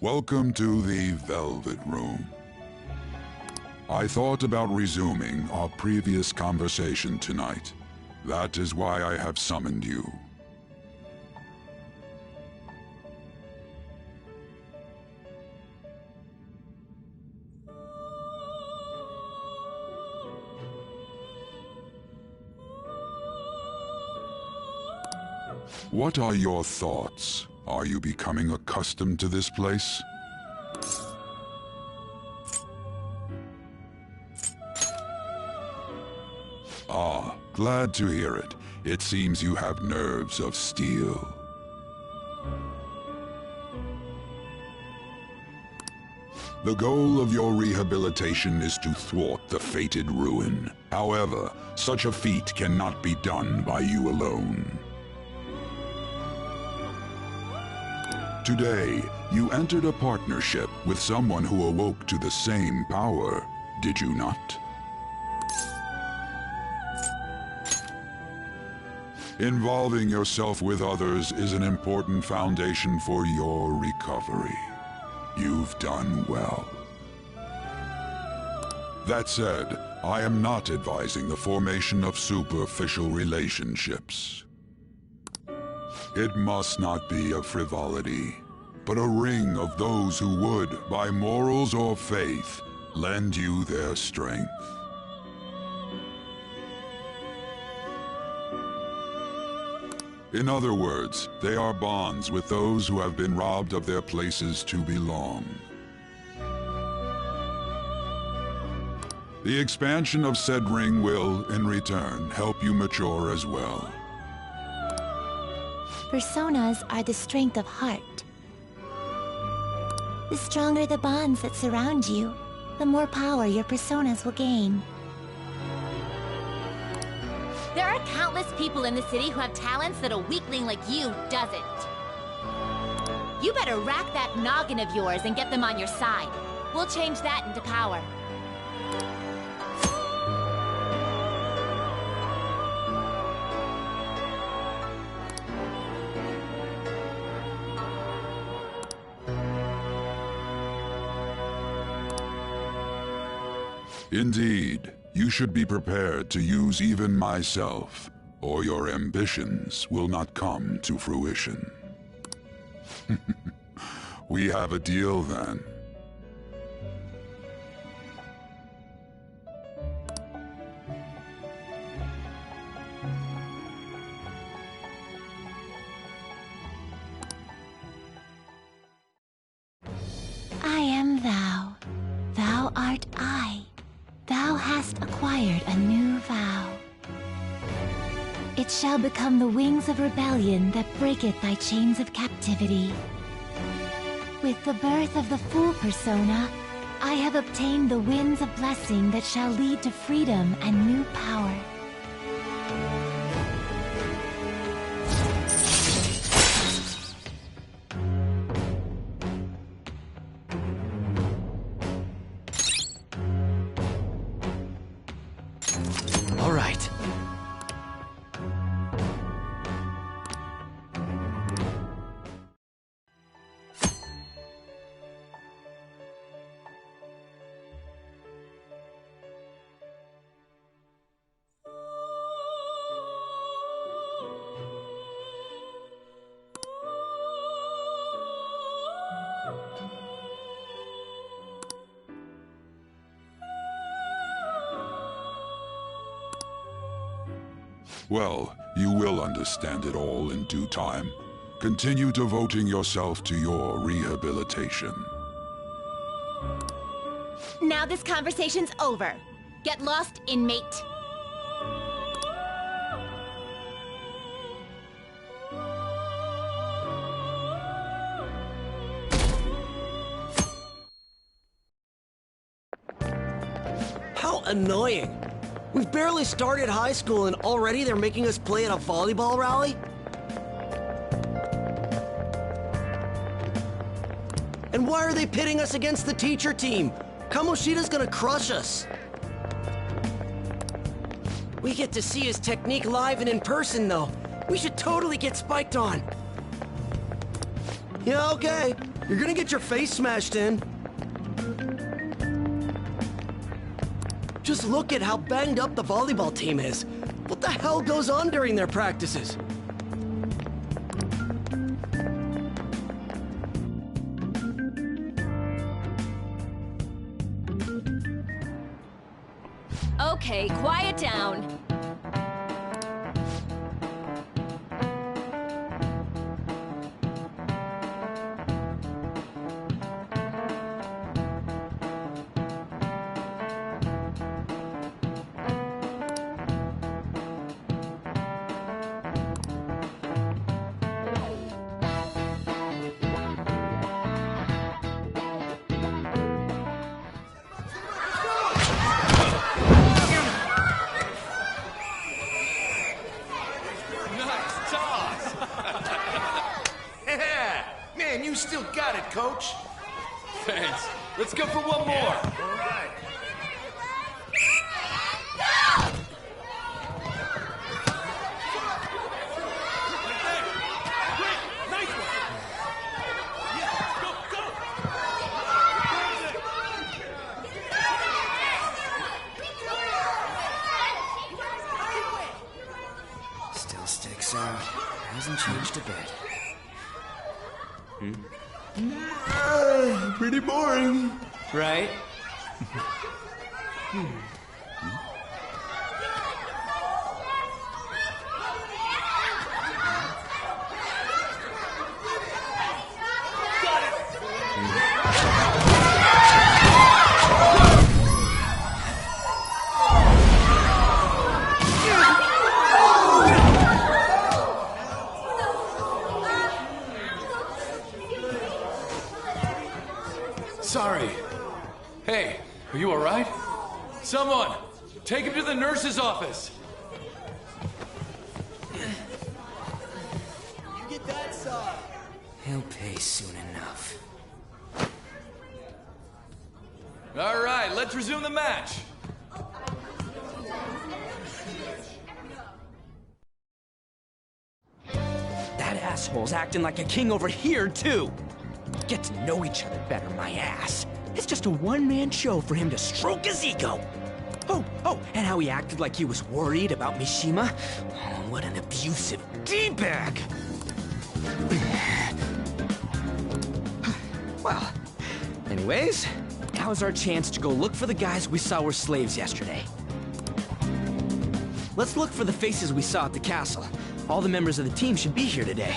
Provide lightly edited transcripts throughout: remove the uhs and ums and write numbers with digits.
Welcome to the Velvet Room. I thought about resuming our previous conversation tonight. That is why I have summoned you. What are your thoughts? Are you becoming accustomed to this place? Ah, glad to hear it. It seems you have nerves of steel. The goal of your rehabilitation is to thwart the fated ruin. However, such a feat cannot be done by you alone. Today, you entered a partnership with someone who awoke to the same power, did you not? Involving yourself with others is an important foundation for your recovery. You've done well. That said, I am not advising the formation of superficial relationships. It must not be a frivolity, but a ring of those who would, by morals or faith, lend you their strength. In other words, they are bonds with those who have been robbed of their places to belong. The expansion of said ring will, in return, help you mature as well. Personas are the strength of heart. The stronger the bonds that surround you, the more power your personas will gain. There are countless people in the city who have talents that a weakling like you doesn't. You better rack that noggin of yours and get them on your side. We'll change that into power. Indeed, you should be prepared to use even myself, or your ambitions will not come to fruition. We have a deal then. I am thou. Thou art I. Thou hast acquired a new vow. It shall become the wings of rebellion that breaketh thy chains of captivity. With the birth of the Fool persona, I have obtained the winds of blessing that shall lead to freedom and new power. All right. Well, you will understand it all in due time. Continue devoting yourself to your rehabilitation. Now this conversation's over. Get lost, inmate. How annoying. We've barely started high school and already they're making us play at a volleyball rally? And why are they pitting us against the teacher team? Kamoshida's gonna crush us. We get to see his technique live and in person, though. We should totally get spiked on. Yeah, okay. You're gonna get your face smashed in. Just look at how banged up the volleyball team is. What the hell goes on during their practices? Okay, quiet down. Man, you still got it, Coach. Thanks. Let's go for one more. All right. Still sticks out. Hasn't changed a bit. Pretty boring. Right? Sorry. Hey, are you all right? Someone, take him to the nurse's office. He'll pay soon enough. All right, let's resume the match. That asshole's acting like a king over here, too. Get to know each other better, my ass. It's just a one-man show for him to stroke his ego. Oh, and how he acted like he was worried about Mishima. Oh, what an abusive D-bag. Well, anyways, now's our chance to go look for the guys we saw were slaves yesterday. Let's look for the faces we saw at the castle. All the members of the team should be here today.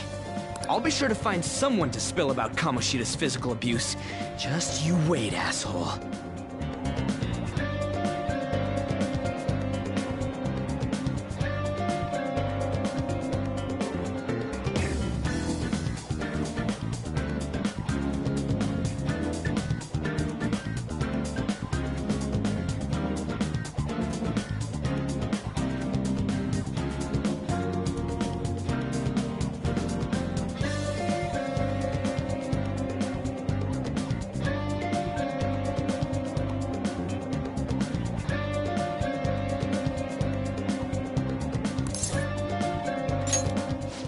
I'll be sure to find someone to spill about Kamoshida's physical abuse. Just you wait, asshole.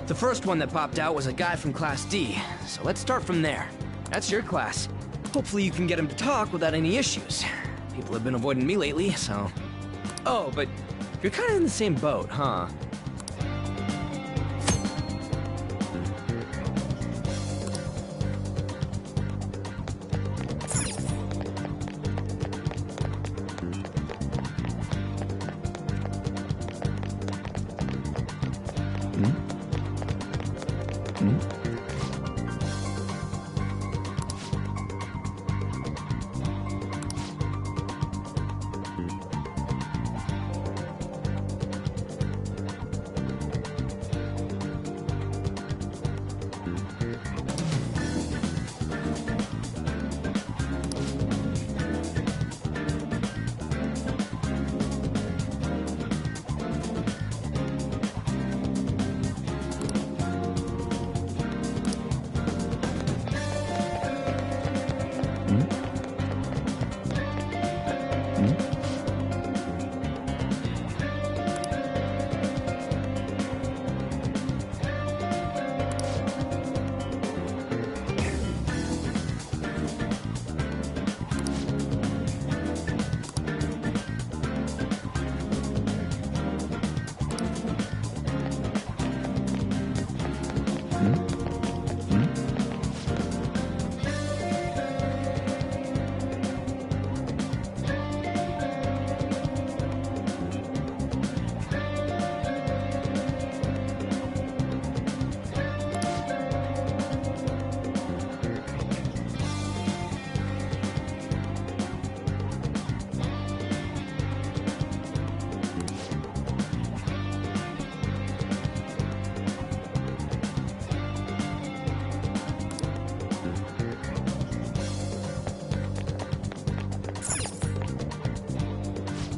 The first one that popped out was a guy from Class D, so let's start from there. That's your class. Hopefully you can get him to talk without any issues. People have been avoiding me lately, so... Oh, but you're kind of in the same boat, huh?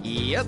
Yep.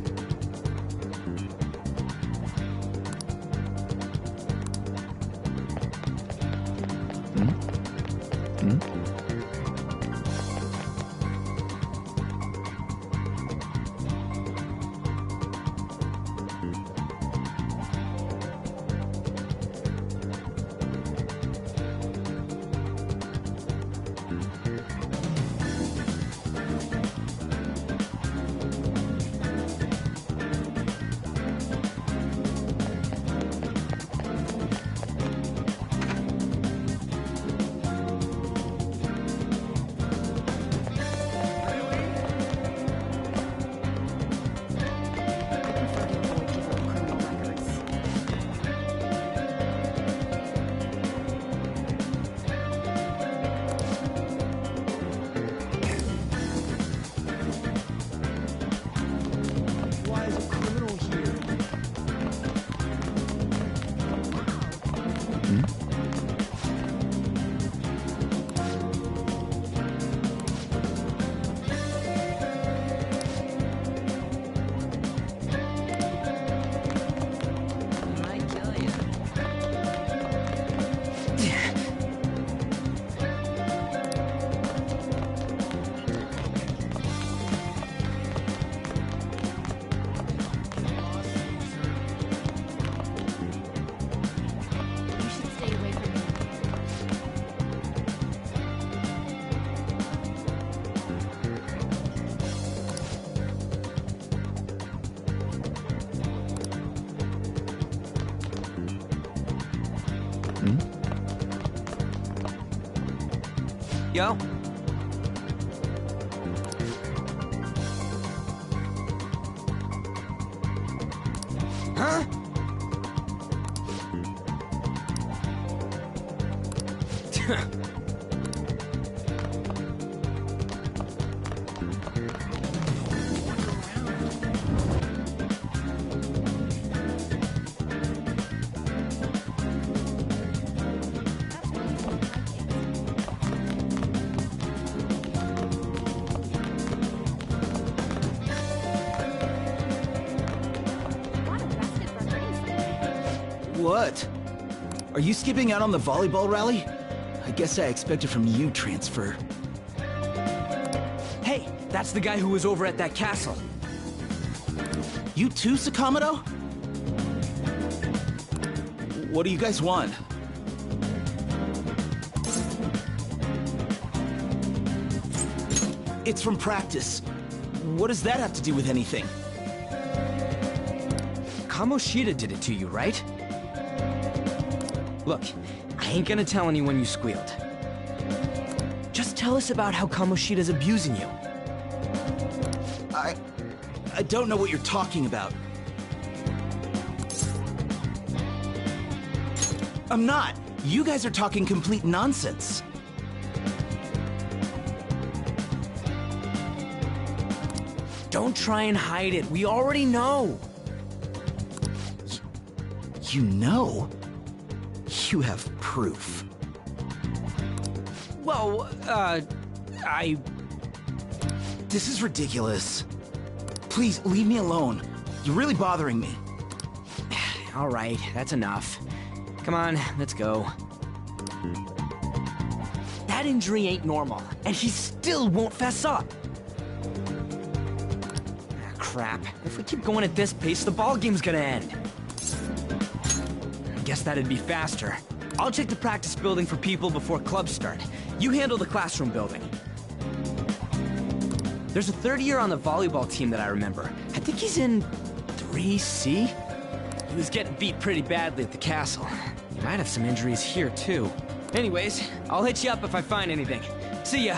Yo. Huh? What? Are you skipping out on the volleyball rally? I guess I expected from you, Transfer. Hey, that's the guy who was over at that castle. You too, Sakamoto? What do you guys want? It's from practice. What does that have to do with anything? Kamoshida did it to you, right? Look, I ain't gonna tell anyone you squealed. Just tell us about how Kamoshida's abusing you. I don't know what you're talking about. I'm not. You guys are talking complete nonsense. Don't try and hide it. We already know. You know? You have proof. Well, This is ridiculous. Please, leave me alone. You're really bothering me. All right, that's enough. Come on, let's go. That injury ain't normal, and he still won't fess up. Ah, crap. If we keep going at this pace, the ball game's gonna end. I guess that'd be faster. I'll check the practice building for people before clubs start. You handle the classroom building. There's a third year on the volleyball team that I remember. I think he's in 3C? He was getting beat pretty badly at the castle. He might have some injuries here, too. Anyways, I'll hit you up if I find anything. See ya!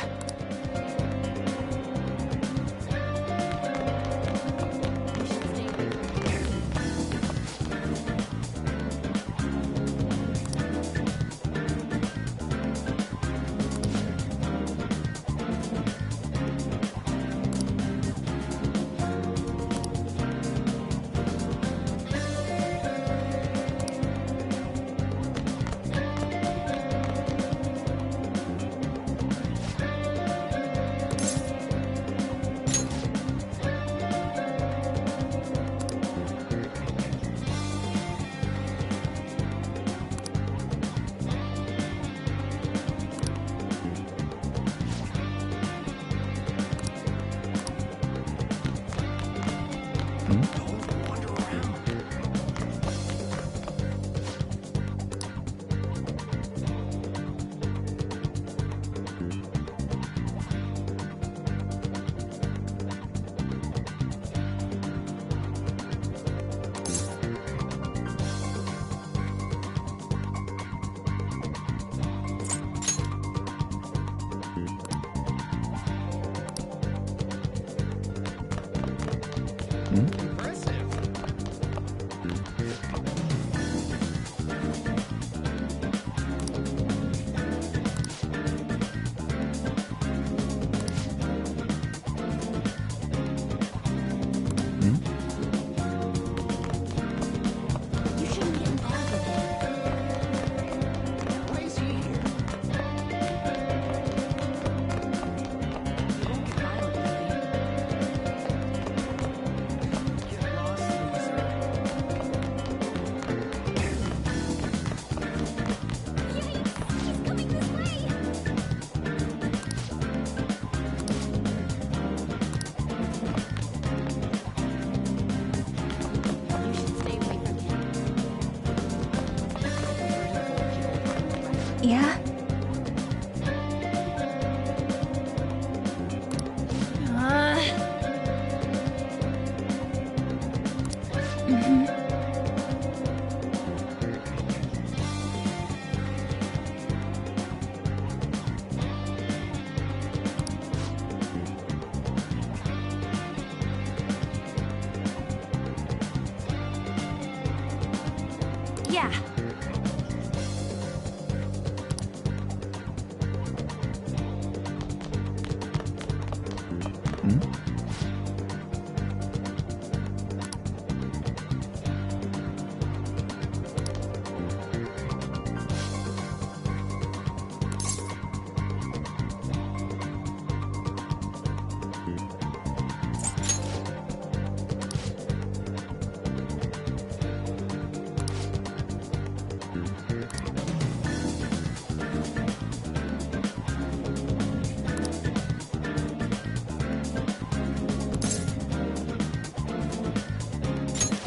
Yeah? Yeah.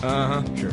Uh-huh, sure.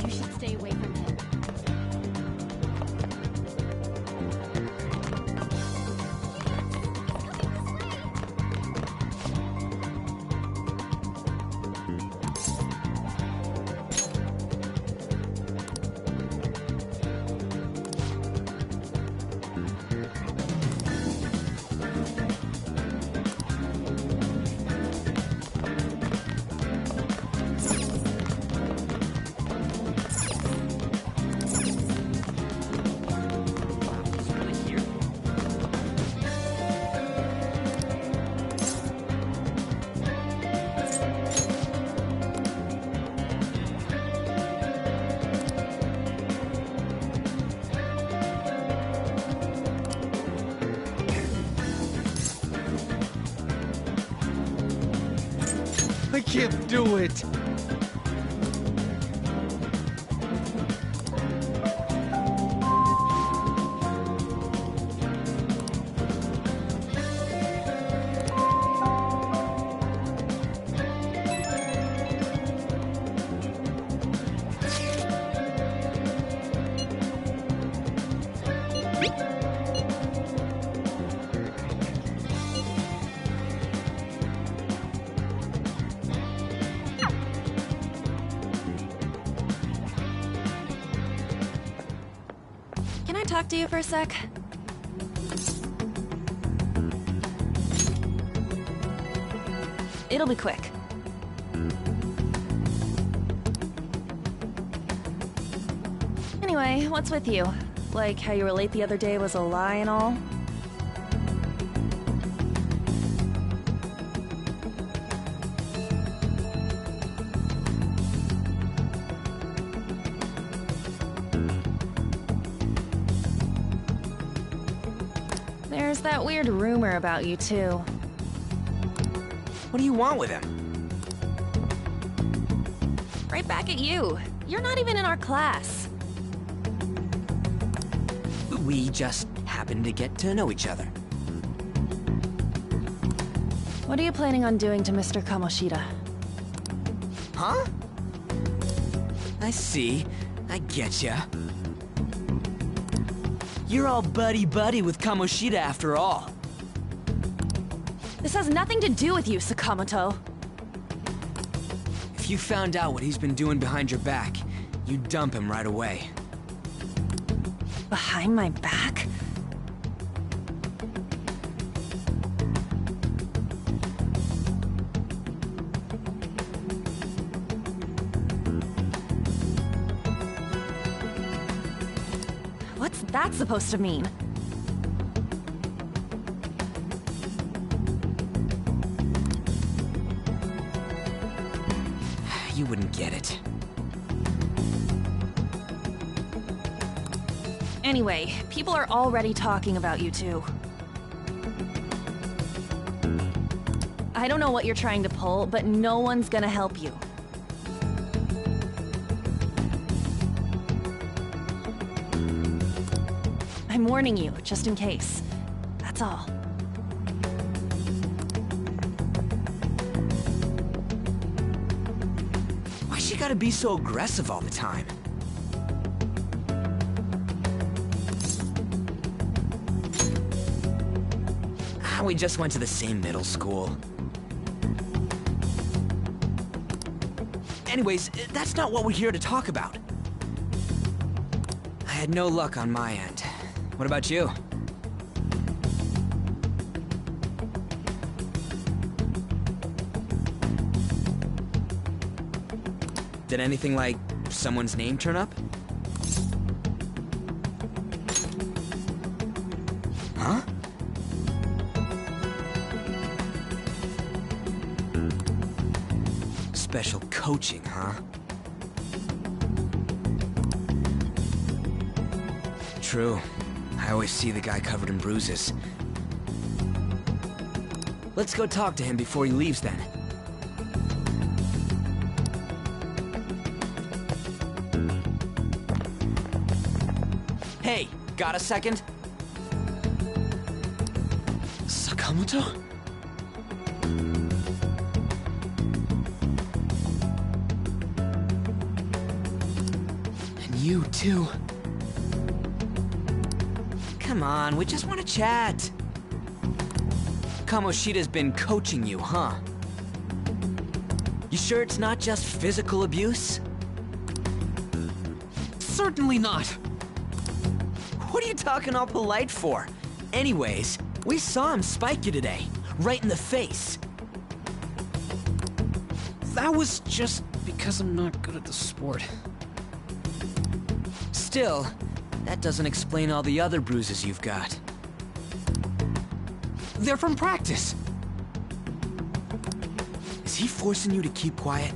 You should stay away from him. I can't do it! Can I talk to you for a sec? It'll be quick. Anyway, what's with you? Like how you were late the other day was a lie and all? There's that weird rumor about you, too. What do you want with him? Right back at you. You're not even in our class. We just happened to get to know each other. What are you planning on doing to Mr. Kamoshida? Huh? I see. I getcha. You're all buddy-buddy with Kamoshida after all. This has nothing to do with you, Sakamoto. If you found out what he's been doing behind your back, you'd dump him right away. Behind my back? What's that supposed to mean? You wouldn't get it. Anyway, people are already talking about you two. I don't know what you're trying to pull, but no one's gonna help you. I'm warning you, just in case. That's all. Why's she gotta be so aggressive all the time? We just went to the same middle school. Anyways, that's not what we're here to talk about. I had no luck on my end. What about you? Did anything like someone's name turn up? Huh? Special coaching, huh? True. I always see the guy covered in bruises. Let's go talk to him before he leaves then. Hey, got a second? Sakamoto? You too. Come on, we just want to chat. Kamoshida's been coaching you, huh? You sure it's not just physical abuse? Certainly not. What are you talking all polite for? Anyways, we saw him spike you today, right in the face. That was just because I'm not good at the sport. Still, that doesn't explain all the other bruises you've got. They're from practice. Is he forcing you to keep quiet?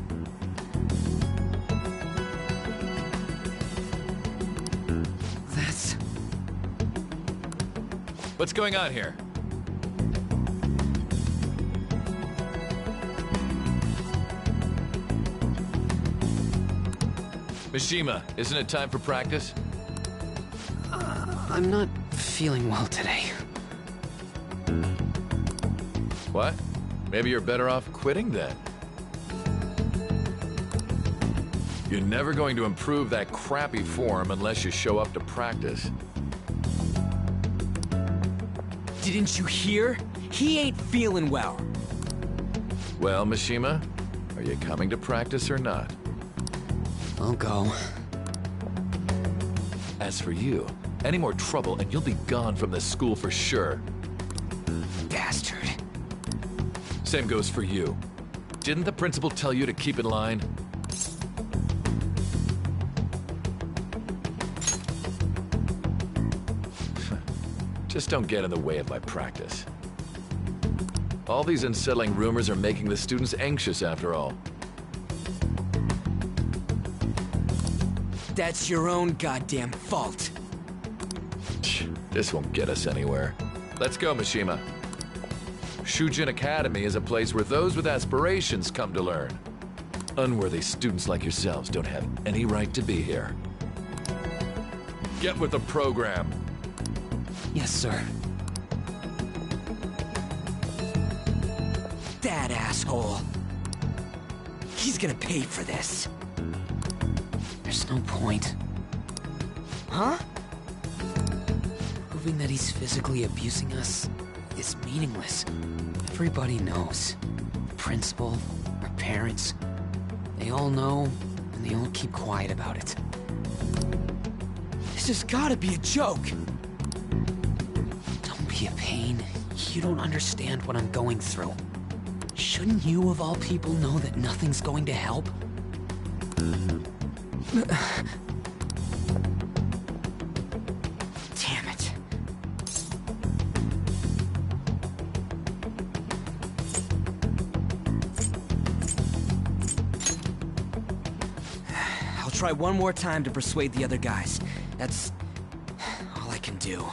That's... What's going on here? Mishima, isn't it time for practice? I'm not feeling well today. What? Maybe you're better off quitting then. You're never going to improve that crappy form unless you show up to practice. Didn't you hear? He ain't feeling well. Well, Mishima, are you coming to practice or not? I'll go. As for you, any more trouble and you'll be gone from this school for sure. Bastard. Same goes for you. Didn't the principal tell you to keep in line? Just don't get in the way of my practice. All these unsettling rumors are making the students anxious after all. That's your own goddamn fault. This won't get us anywhere. Let's go, Mishima. Shujin Academy is a place where those with aspirations come to learn. Unworthy students like yourselves don't have any right to be here. Get with the program. Yes, sir. That asshole. He's gonna pay for this. There's no point. Huh? Proving that he's physically abusing us is meaningless. Everybody knows. The principal, our parents, they all know, and they all keep quiet about it. This has gotta be a joke. Don't be a pain. You don't understand what I'm going through. Shouldn't you, of all people, know that nothing's going to help? Damn it. I'll try one more time to persuade the other guys. That's all I can do.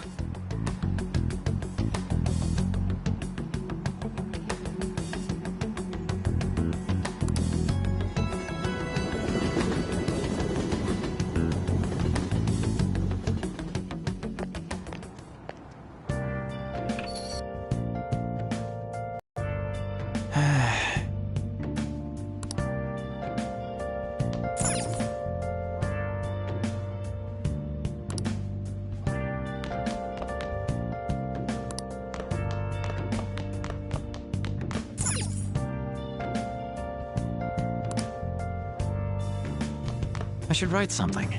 I should write something.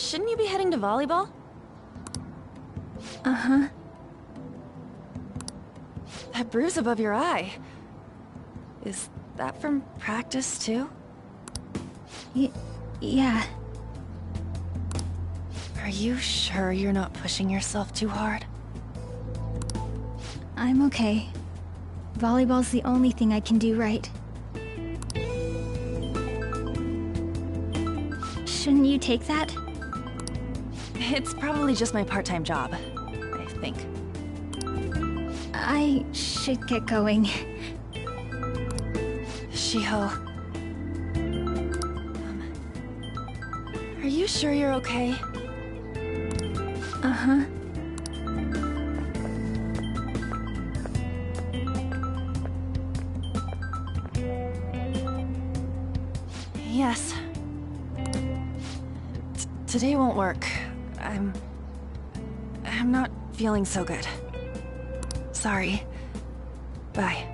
Shouldn't you be heading to volleyball? Uh-huh. That bruise above your eye. Is that from practice, too? Yeah. Are you sure you're not pushing yourself too hard? I'm okay. Volleyball's the only thing I can do right. Shouldn't you take that? It's probably just my part-time job, I think. I should get going. Shiho. Are you sure you're okay? Uh-huh. Yes. Today won't work. I'm not feeling so good. Sorry. Bye.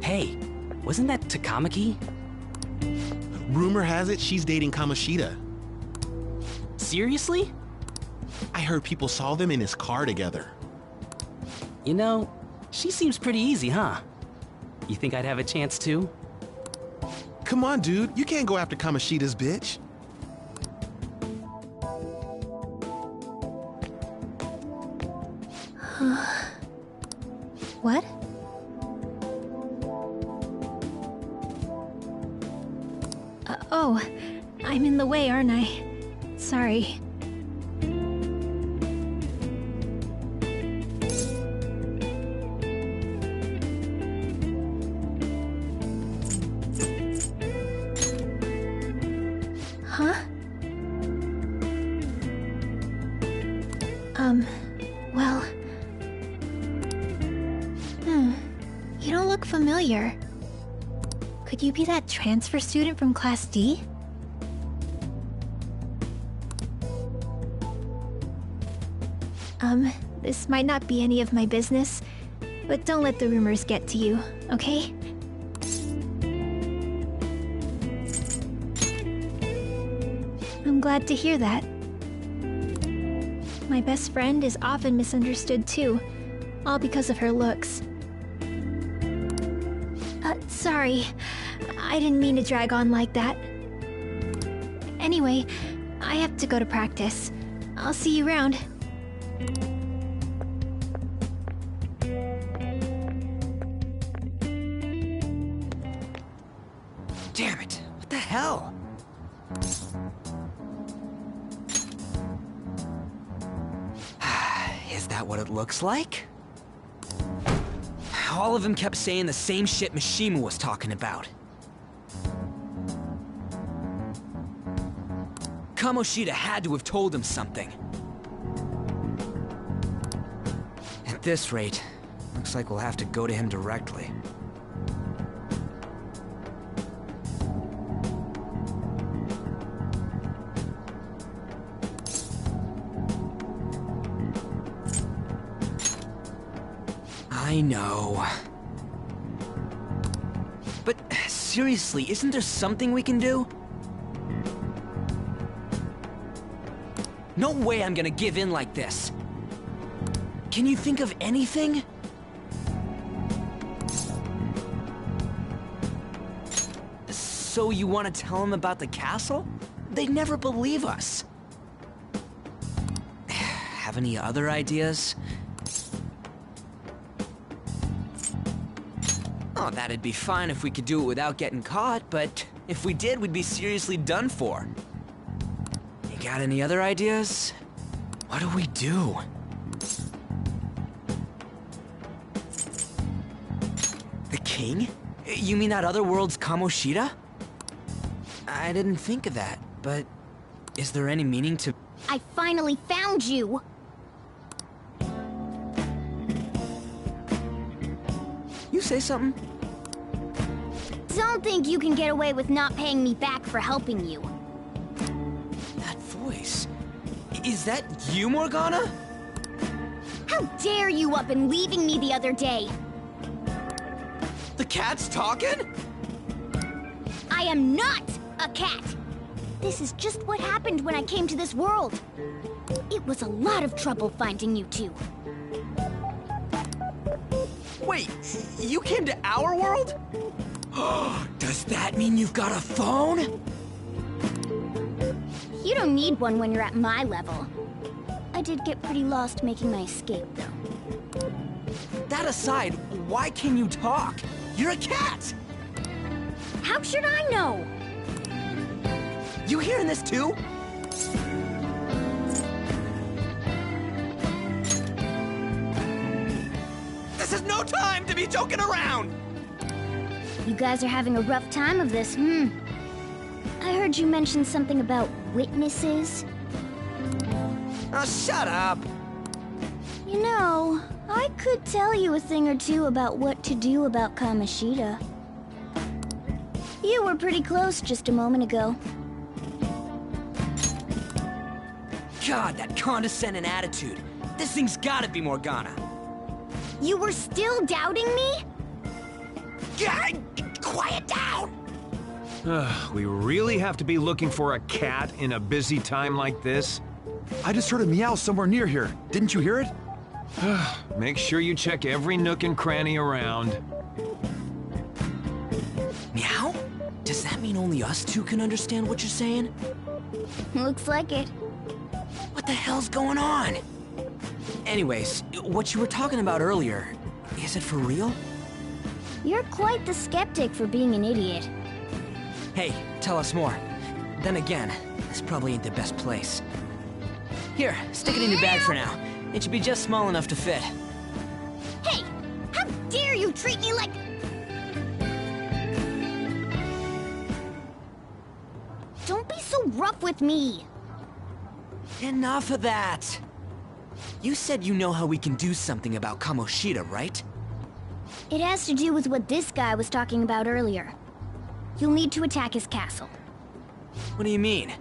Hey, wasn't that Takamaki? Rumor has it she's dating Kamoshida. Seriously? I heard people saw them in his car together. You know, she seems pretty easy, huh? You think I'd have a chance too? Come on, dude. You can't go after Kamoshida's bitch. What? Oh, I'm in the way, aren't I? Sorry. Huh? Well... You don't look familiar. Could you be that transfer student from Class D? This might not be any of my business, but don't let the rumors get to you, okay? I'm glad to hear that. My best friend is often misunderstood too, all because of her looks. Sorry. I didn't mean to drag on like that. Anyway, I have to go to practice. I'll see you around. Damn it! What the hell? Is that what it looks like? All of them kept saying the same shit Mishima was talking about. Kamoshida had to have told him something. At this rate, looks like we'll have to go to him directly. I know. But seriously, isn't there something we can do? No way I'm gonna give in like this. Can you think of anything? So you want to tell them about the castle? They'd never believe us. Have any other ideas? Oh, that'd be fine if we could do it without getting caught, but if we did, we'd be seriously done for. You got any other ideas? What do we do? The king? You mean that other world's Kamoshida? I didn't think of that, but is there any meaning to... I finally found you! You say something? Don't think you can get away with not paying me back for helping you. That voice... Is that you, Morgana? How dare you up and leaving me the other day? The cat's talking? I am not a cat! This is just what happened when I came to this world. It was a lot of trouble finding you two. Wait, you came to our world? Does that mean you've got a phone? You don't need one when you're at my level. I did get pretty lost making my escape, though. That aside, why can you talk? You're a cat! How should I know? You hearing this too? This is no time to be joking around! You guys are having a rough time of this, I heard you mention something about witnesses. Oh, shut up! You know, I could tell you a thing or two about what to do about Kamoshida. You were pretty close just a moment ago. God, that condescending attitude. This thing's gotta be Morgana. You were still doubting me? God, quiet down! We really have to be looking for a cat in a busy time like this? I just heard a meow somewhere near here. Didn't you hear it? Make sure you check every nook and cranny around. Meow? Does that mean only us two can understand what you're saying? Looks like it. What the hell's going on? Anyways, what you were talking about earlier, is it for real? You're quite the skeptic for being an idiot. Hey, tell us more. Then again, this probably ain't the best place. Here, stick it in your bag for now. It should be just small enough to fit. Hey! How dare you treat me like... Don't be so rough with me! Enough of that! You said you know how we can do something about Kamoshida, right? It has to do with what this guy was talking about earlier. You'll need to attack his castle. What do you mean?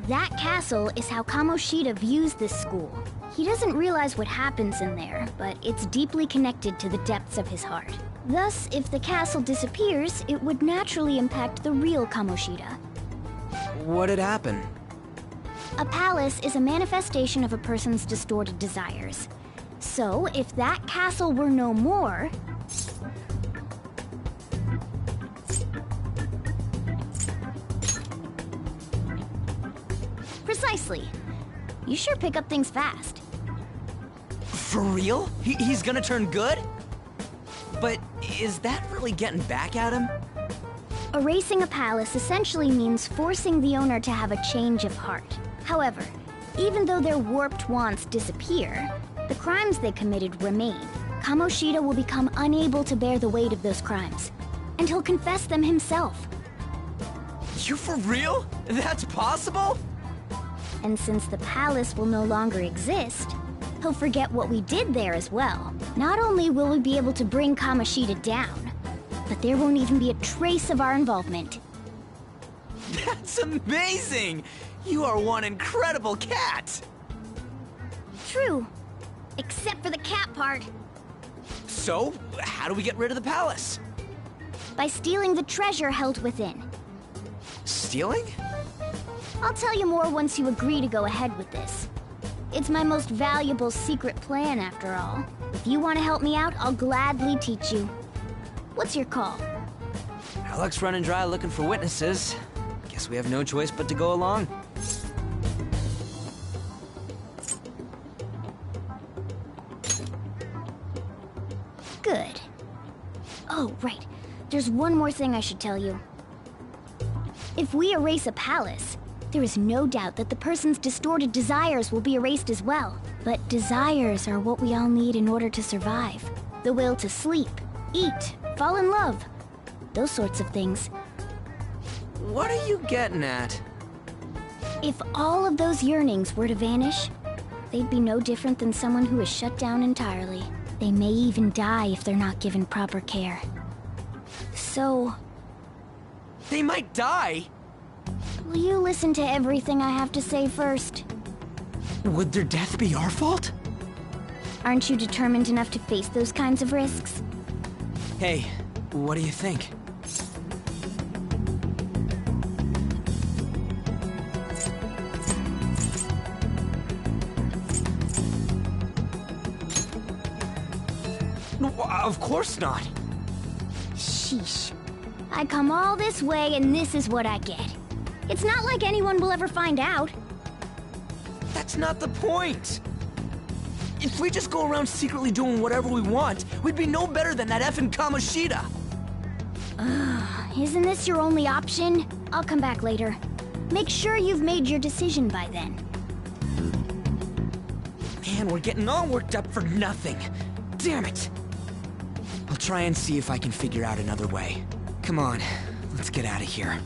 That castle is how Kamoshida views this school. He doesn't realize what happens in there, but it's deeply connected to the depths of his heart. Thus, if the castle disappears, it would naturally impact the real Kamoshida. What'd happen? A palace is a manifestation of a person's distorted desires. So, if that castle were no more... Precisely. You sure pick up things fast. For real? He's gonna turn good? But is that really getting back at him? Erasing a palace essentially means forcing the owner to have a change of heart. However, even though their warped wants disappear, the crimes they committed remain. Kamoshida will become unable to bear the weight of those crimes, and he'll confess them himself. You for real? That's possible? And since the palace will no longer exist, he'll forget what we did there as well. Not only will we be able to bring Kamoshida down, but there won't even be a trace of our involvement. That's amazing! You are one incredible cat! True. Except for the cat part. So, how do we get rid of the palace? By stealing the treasure held within. Stealing? I'll tell you more once you agree to go ahead with this. It's my most valuable secret plan, after all. If you want to help me out, I'll gladly teach you. What's your call? Our luck's running dry looking for witnesses. Guess we have no choice but to go along. Good. Oh, right. There's one more thing I should tell you. If we erase a palace, there is no doubt that the person's distorted desires will be erased as well. But desires are what we all need in order to survive. The will to sleep, eat, fall in love. Those sorts of things. What are you getting at? If all of those yearnings were to vanish, they'd be no different than someone who is shut down entirely. They may even die if they're not given proper care. So... They might die? will you listen to everything I have to say first? Would their death be our fault? Aren't you determined enough to face those kinds of risks? Hey, what do you think? No, of course not. Sheesh. I come all this way and this is what I get. It's not like anyone will ever find out. That's not the point. If we just go around secretly doing whatever we want, we'd be no better than that effing Kamoshida. Isn't this your only option? I'll come back later. Make sure you've made your decision by then. Man, we're getting all worked up for nothing. Damn it! I'll try and see if I can figure out another way. Come on, let's get out of here.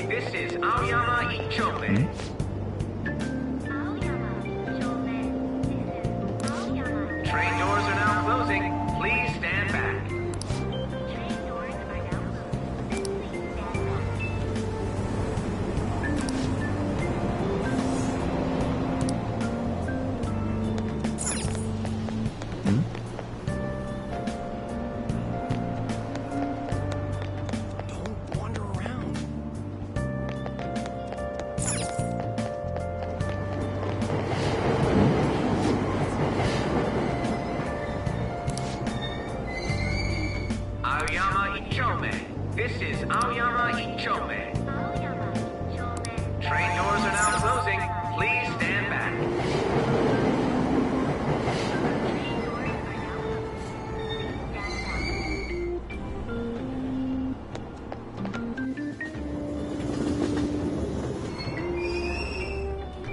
This is Aoyama Ichome. Train doors are now closing. Please stand back. Aoyama Ichome. This is Aoyama Ichome. Train doors are now closing. Please stand back.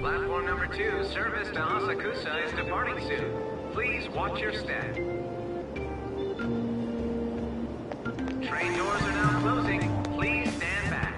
Platform number 2, service to Asakusa is departing soon. Please watch your step. Train doors are now closing. Please stand back.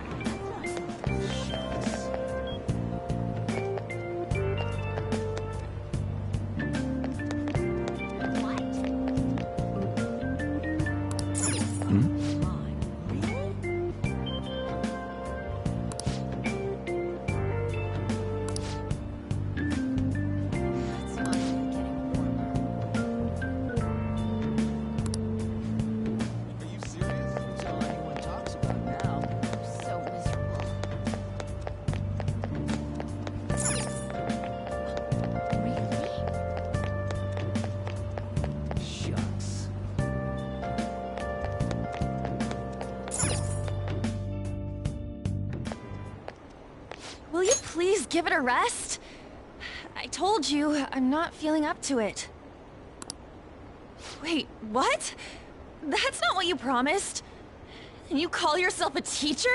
Will you please give it a rest? I told you, I'm not feeling up to it. Wait, what? That's not what you promised. And you call yourself a teacher?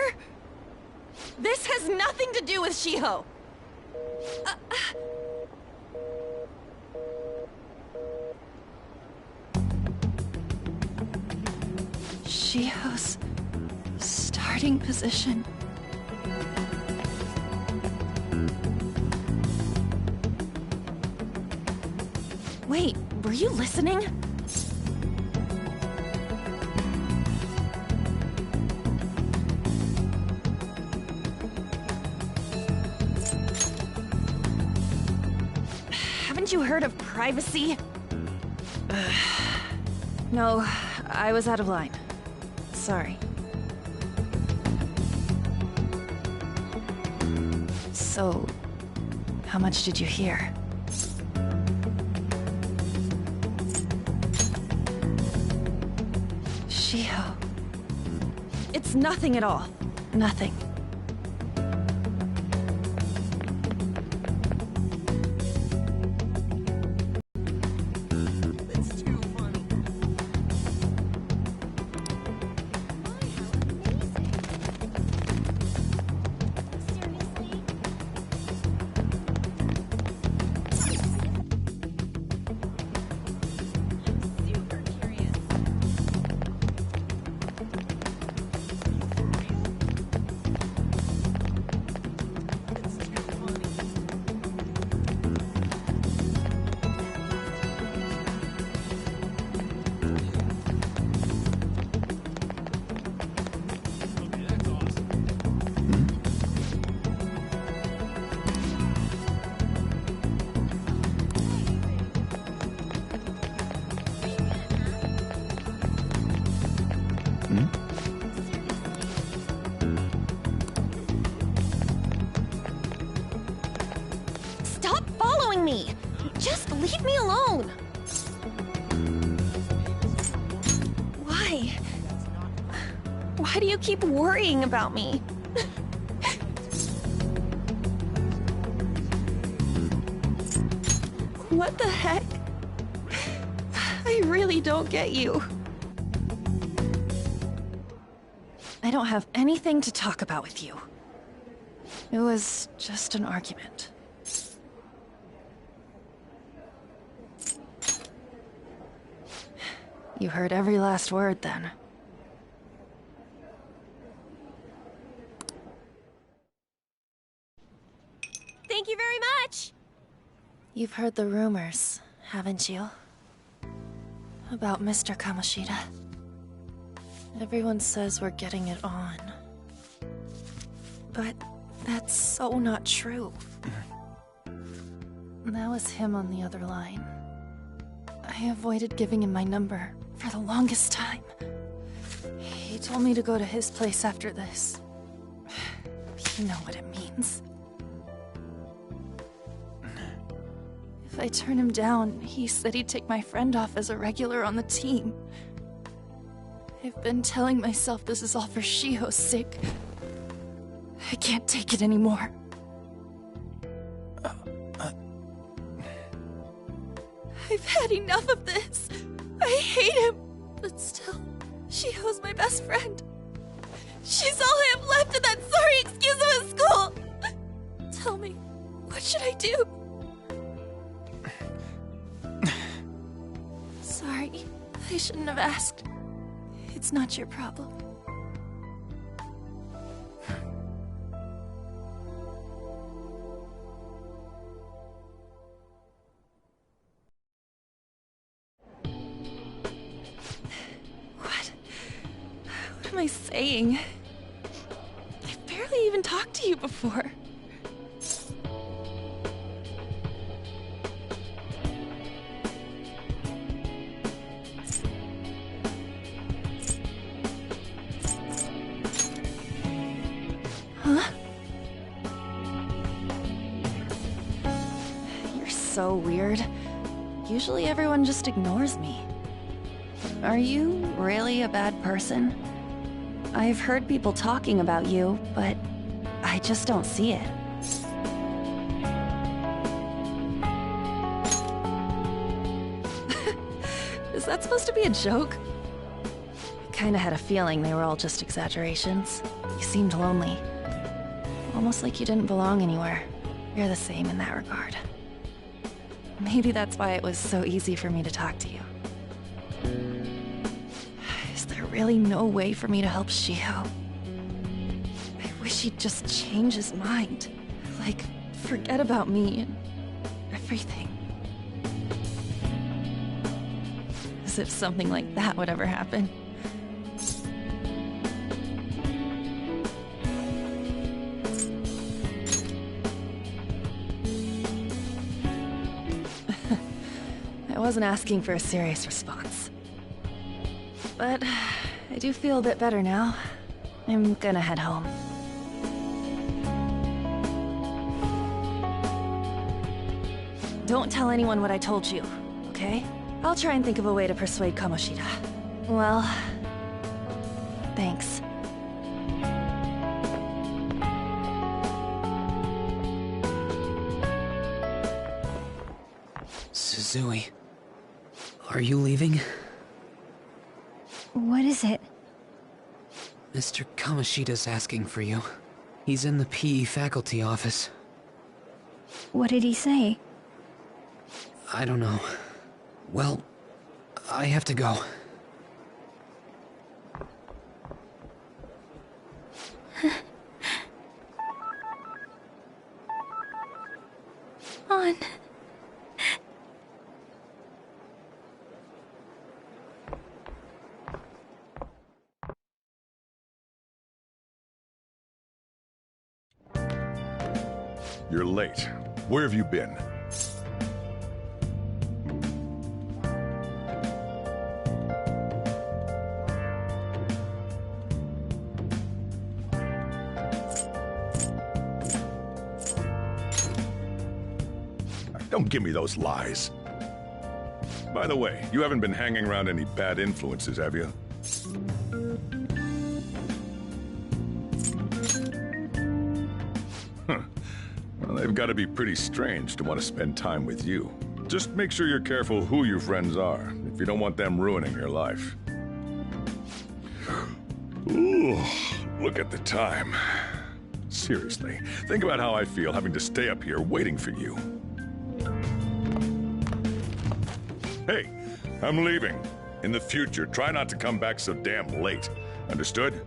This has nothing to do with Shiho. Shiho's starting position. Wait, were you listening? Haven't you heard of privacy? No, I was out of line. Sorry. So, how much did you hear? Shiho. It's nothing at all. Nothing. Stop following me! Just leave me alone! Why? Why do you keep worrying about me? What the heck? I really don't get you. I don't have anything to talk about with you. It was just an argument. You heard every last word, then. Thank you very much! You've heard the rumors, haven't you? About Mr. Kamoshida. Everyone says we're getting it on. But that's so not true. That was him on the other line. I avoided giving him my number for the longest time. He told me to go to his place after this. You know what it means. If I turn him down, he said he'd take my friend off as a regular on the team. I've been telling myself this is all for Shiho's sake. I can't take it anymore. I've had enough of this. I hate him. But still, Shiho's my best friend. She's all I have left in that sorry excuse of a school. Tell me, what should I do? Sorry, I shouldn't have asked. It's not your problem. What am I saying? I've barely even talked to you before. Huh? You're so weird. Usually everyone just ignores me. Are you really a bad person? I've heard people talking about you, but I just don't see it. Is that supposed to be a joke? I kinda had a feeling they were all just exaggerations. You seemed lonely. Almost like you didn't belong anywhere. You're the same in that regard. Maybe that's why it was so easy for me to talk to you. Is there really no way for me to help Shiho? I wish he'd just change his mind. Like, forget about me and everything. As if something like that would ever happen. I wasn't asking for a serious response. But I do feel a bit better now. I'm gonna head home. Don't tell anyone what I told you, okay? I'll try and think of a way to persuade Kamoshida. Well, thanks. Suzui, are you leaving? What is it? Mr. Kamoshida's asking for you. He's in the PE faculty office. What did he say? I don't know. Well, I have to go. On. You're late. Where have you been? Don't give me those lies. By the way, you haven't been hanging around any bad influences, have you? Huh. Well, they've got to be pretty strange to want to spend time with you. Just make sure you're careful who your friends are, if you don't want them ruining your life. Ooh, look at the time. Seriously, think about how I feel having to stay up here waiting for you. Hey, I'm leaving. In the future, try not to come back so damn late. Understood?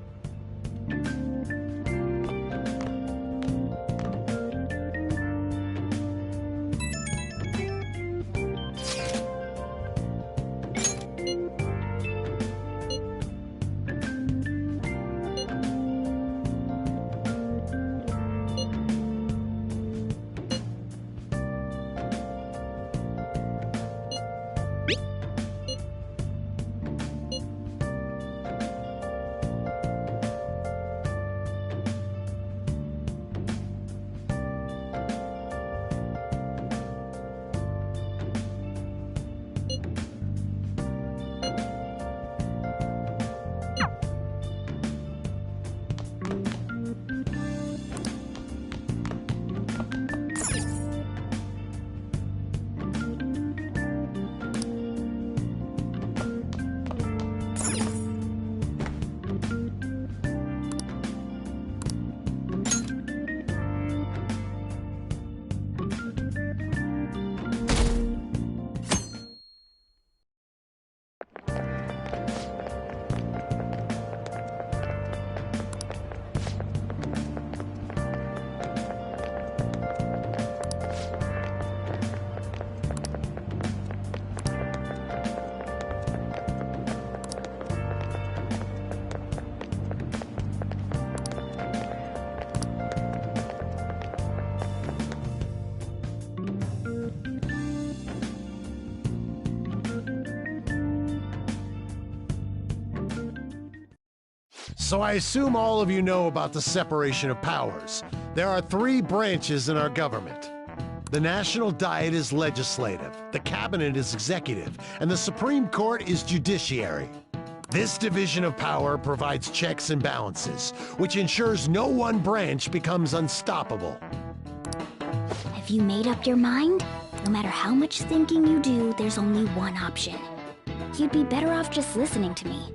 So I assume all of you know about the separation of powers. There are 3 branches in our government. The National Diet is legislative, the Cabinet is executive, and the Supreme Court is judiciary. This division of power provides checks and balances, which ensures no one branch becomes unstoppable. Have you made up your mind? No matter how much thinking you do, there's only one option. You'd be better off just listening to me.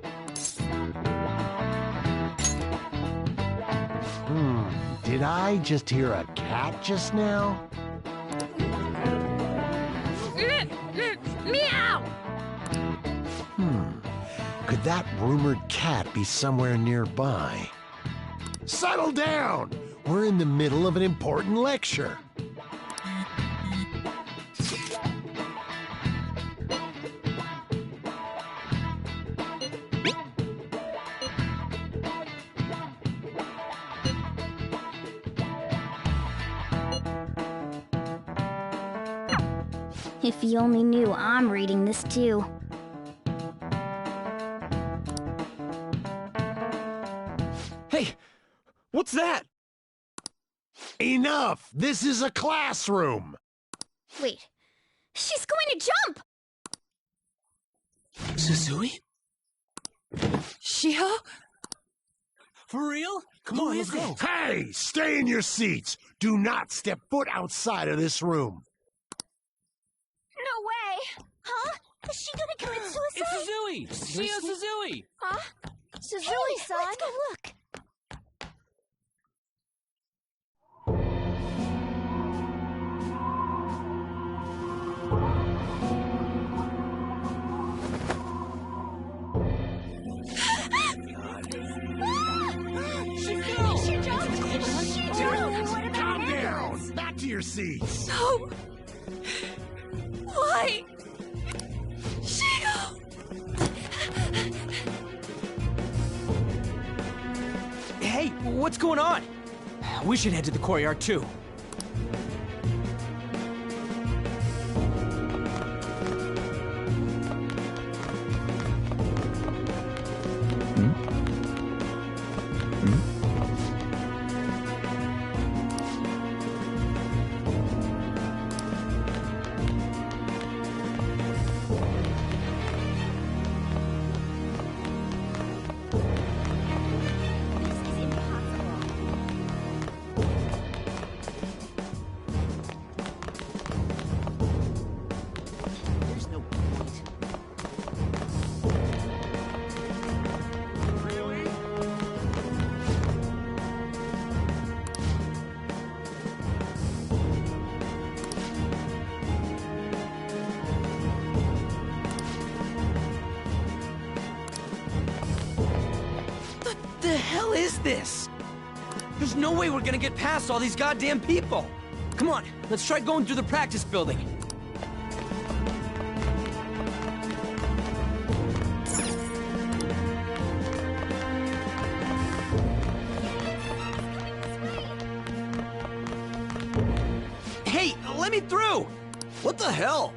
Did I just hear a cat just now? Meow! Could that rumored cat be somewhere nearby? Settle down! We're in the middle of an important lecture. If you only knew I'm reading this too. Hey, what's that? Enough! This is a classroom! Wait, she's going to jump! Suzui? Shiho? For real? Come on, let's go. Hey! Stay in your seats! Do not step foot outside of this room! No way! Huh? Is she gonna commit suicide? It's Suzui! Shio Suzui! Huh? Suzui-san? Let's go look. Calm down! Back to your seats! No! Why? Shio! Hey, what's going on? We should head to the courtyard too. The hell is this? There's no way we're gonna get past all these goddamn people. Come on, let's try going through the practice building. Hey, let me through! What the hell?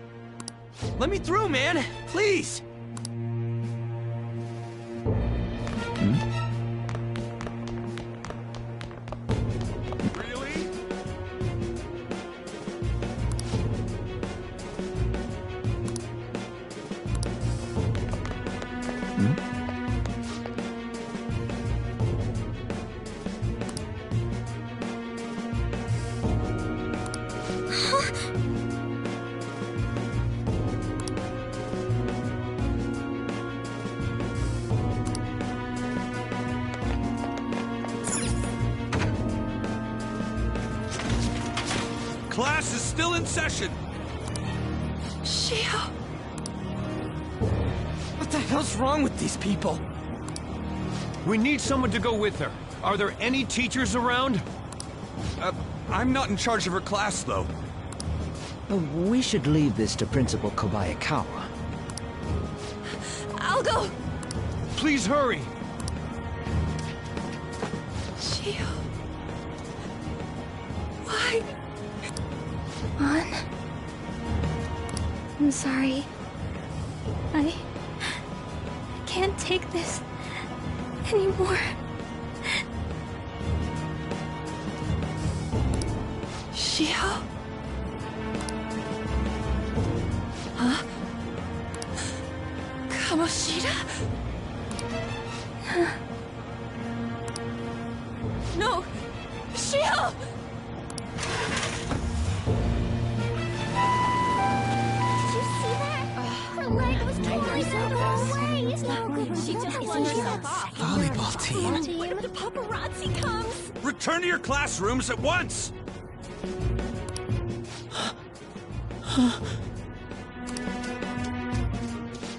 Let me through, man! Please! Class is still in session. Shio! What the hell's wrong with these people? We need someone to go with her. Are there any teachers around? I'm not in charge of her class, though. We should leave this to Principal Kobayakawa. I'll go! Please hurry! Shio... Why? On. I'm sorry. I can't take this anymore. Shio? Huh? Kamoshida? No! Shio! She just let herself off. Volleyball team. When the paparazzi comes. Return to your classrooms at once!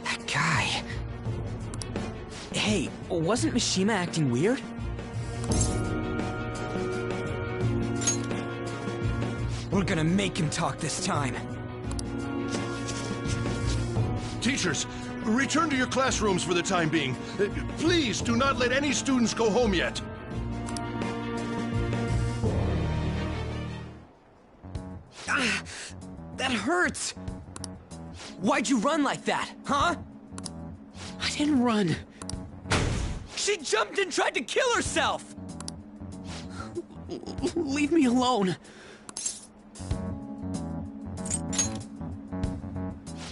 That guy... Hey, wasn't Mishima acting weird? We're gonna make him talk this time. Teachers, return to your classrooms for the time being. Please do not let any students go home yet. Ah, that hurts! Why'd you run like that, huh? I didn't run. She jumped and tried to kill herself! Leave me alone.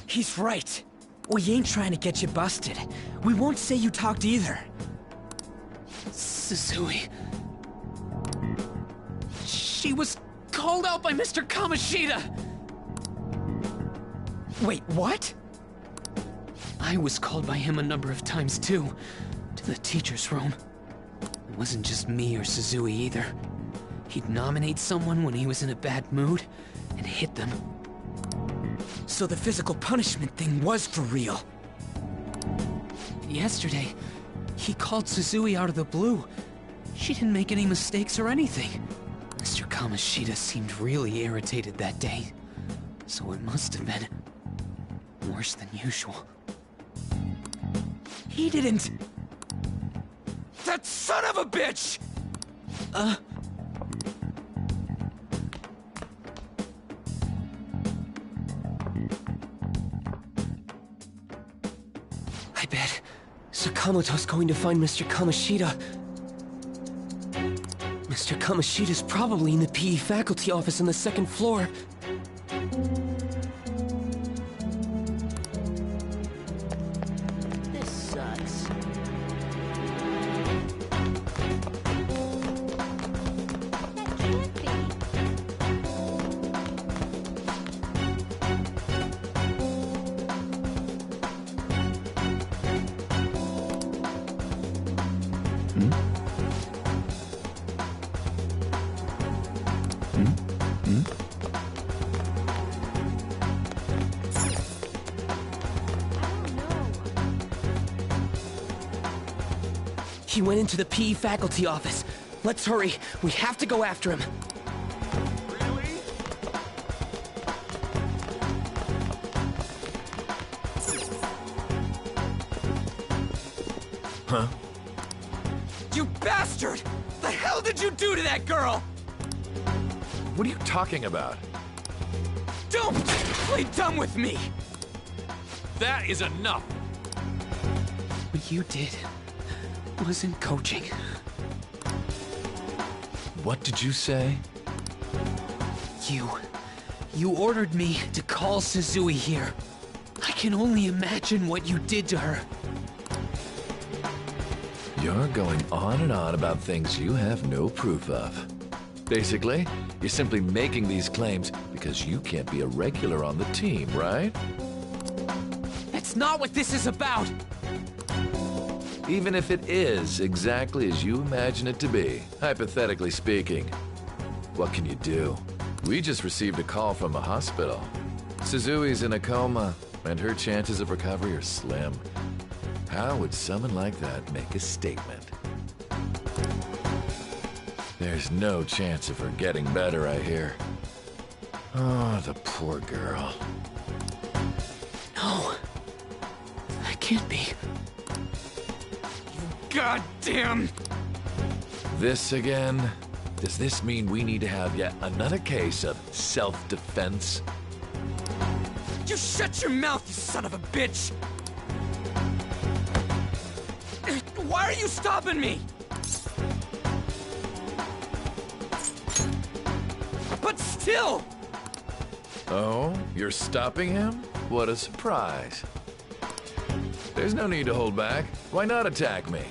He's right. We ain't trying to get you busted. We won't say you talked either. Suzui. She was called out by Mr. Kamoshida! Wait, what? I was called by him a number of times too, to the teacher's room. It wasn't just me or Suzui either. He'd nominate someone when he was in a bad mood, and hit them. So the physical punishment thing was for real. Yesterday, he called Suzui out of the blue. She didn't make any mistakes or anything. Mr. Kamoshida seemed really irritated that day, so it must have been worse than usual. He didn't... That son of a bitch! I bet Sakamoto's going to find Mr. Kamoshida. Mr. Kamoshida's probably in the PE faculty office on the second floor. This sucks. He went into the PE faculty office. Let's hurry. We have to go after him. Huh? You bastard! The hell did you do to that girl? What are you talking about? Don't play dumb with me! That is enough! What you did wasn't coaching. What did you say? You ordered me to call Suzui here. I can only imagine what you did to her. You're going on and on about things you have no proof of. Basically, you're simply making these claims because you can't be a regular on the team, right? That's not what this is about! Even if it is exactly as you imagine it to be, hypothetically speaking, what can you do? We just received a call from a hospital. Suzui's in a coma, and her chances of recovery are slim. How would someone like that make a statement? There's no chance of her getting better, I hear. Oh, the poor girl. No. That can't be. Goddamn! This again? Does this mean we need to have yet another case of self-defense? You shut your mouth, you son of a bitch! Why are you stopping me? But still! Oh, you're stopping him? What a surprise. There's no need to hold back. Why not attack me?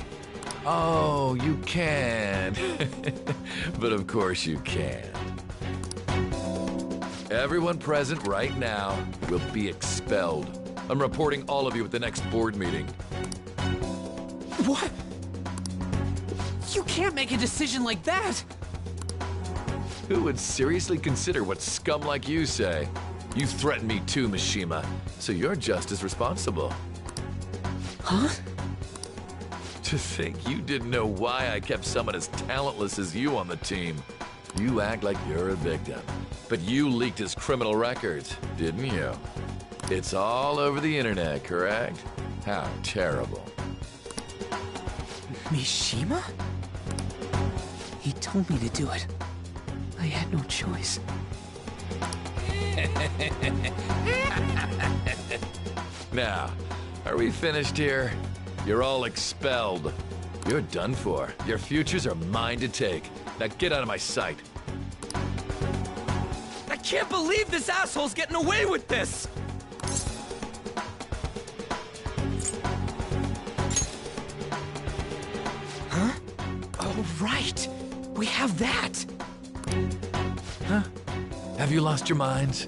Oh, you can. But of course you can. Everyone present right now will be expelled. I'm reporting all of you at the next board meeting. What? You can't make a decision like that! Who would seriously consider what scum like you say? You threatened me too, Mishima, so you're just as responsible. Huh? To think you didn't know why I kept someone as talentless as you on the team. You act like you're a victim, but you leaked his criminal records, didn't you? It's all over the internet, correct? How terrible. Mishima? He told me to do it. I had no choice. Now, are we finished here? You're all expelled. You're done for. Your futures are mine to take. Now get out of my sight. I can't believe this asshole's getting away with this! Huh? Oh, right. We have that. Huh? Have you lost your minds?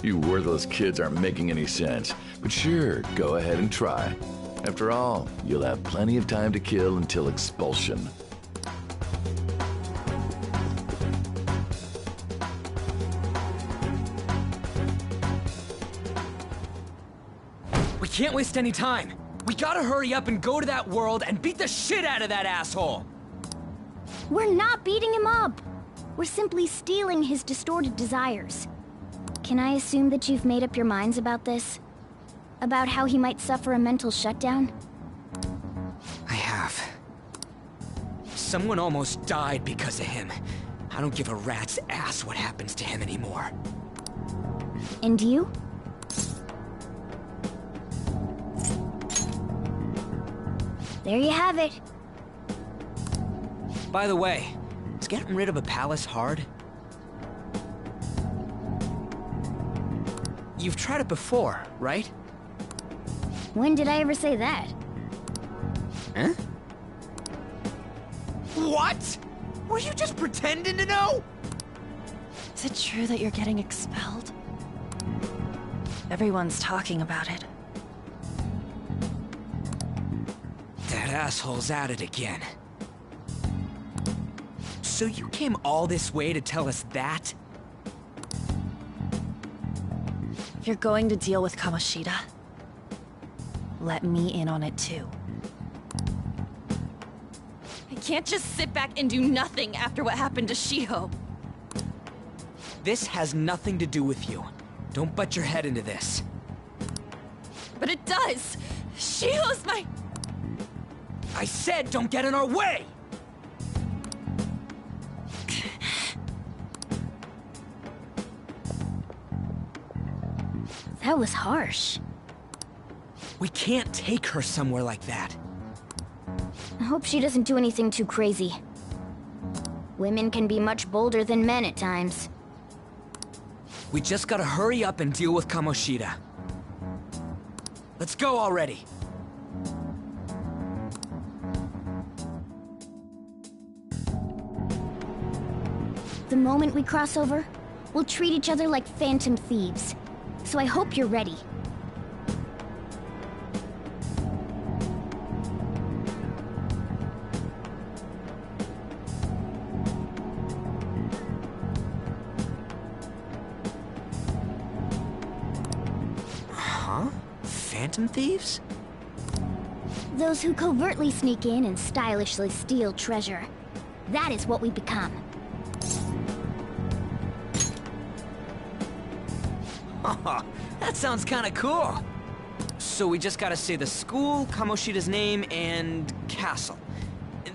You worthless kids aren't making any sense, but sure, go ahead and try. After all, you'll have plenty of time to kill until expulsion. We can't waste any time. We gotta hurry up and go to that world and beat the shit out of that asshole! We're not beating him up. We're simply stealing his distorted desires. Can I assume that you've made up your minds about this? About how he might suffer a mental shutdown? I have. Someone almost died because of him. I don't give a rat's ass what happens to him anymore. And you? There you have it. By the way, is getting rid of a palace hard? You've tried it before, right? When did I ever say that? Huh? What? Were you just pretending to know? Is it true that you're getting expelled? Everyone's talking about it. That asshole's at it again. So you came all this way to tell us that? If you're going to deal with Kamoshida, let me in on it too. I can't just sit back and do nothing after what happened to Shiho. This has nothing to do with you. Don't butt your head into this. But it does! Shiho's my... I said don't get in our way! That was harsh. We can't take her somewhere like that. I hope she doesn't do anything too crazy. Women can be much bolder than men at times. We just gotta hurry up and deal with Kamoshida. Let's go already. The moment we cross over, we'll treat each other like phantom thieves. So I hope you're ready. Huh? Phantom thieves? Those who covertly sneak in and stylishly steal treasure. That is what we become. That sounds kinda cool. So we just gotta say the school, Kamoshida's name, and castle.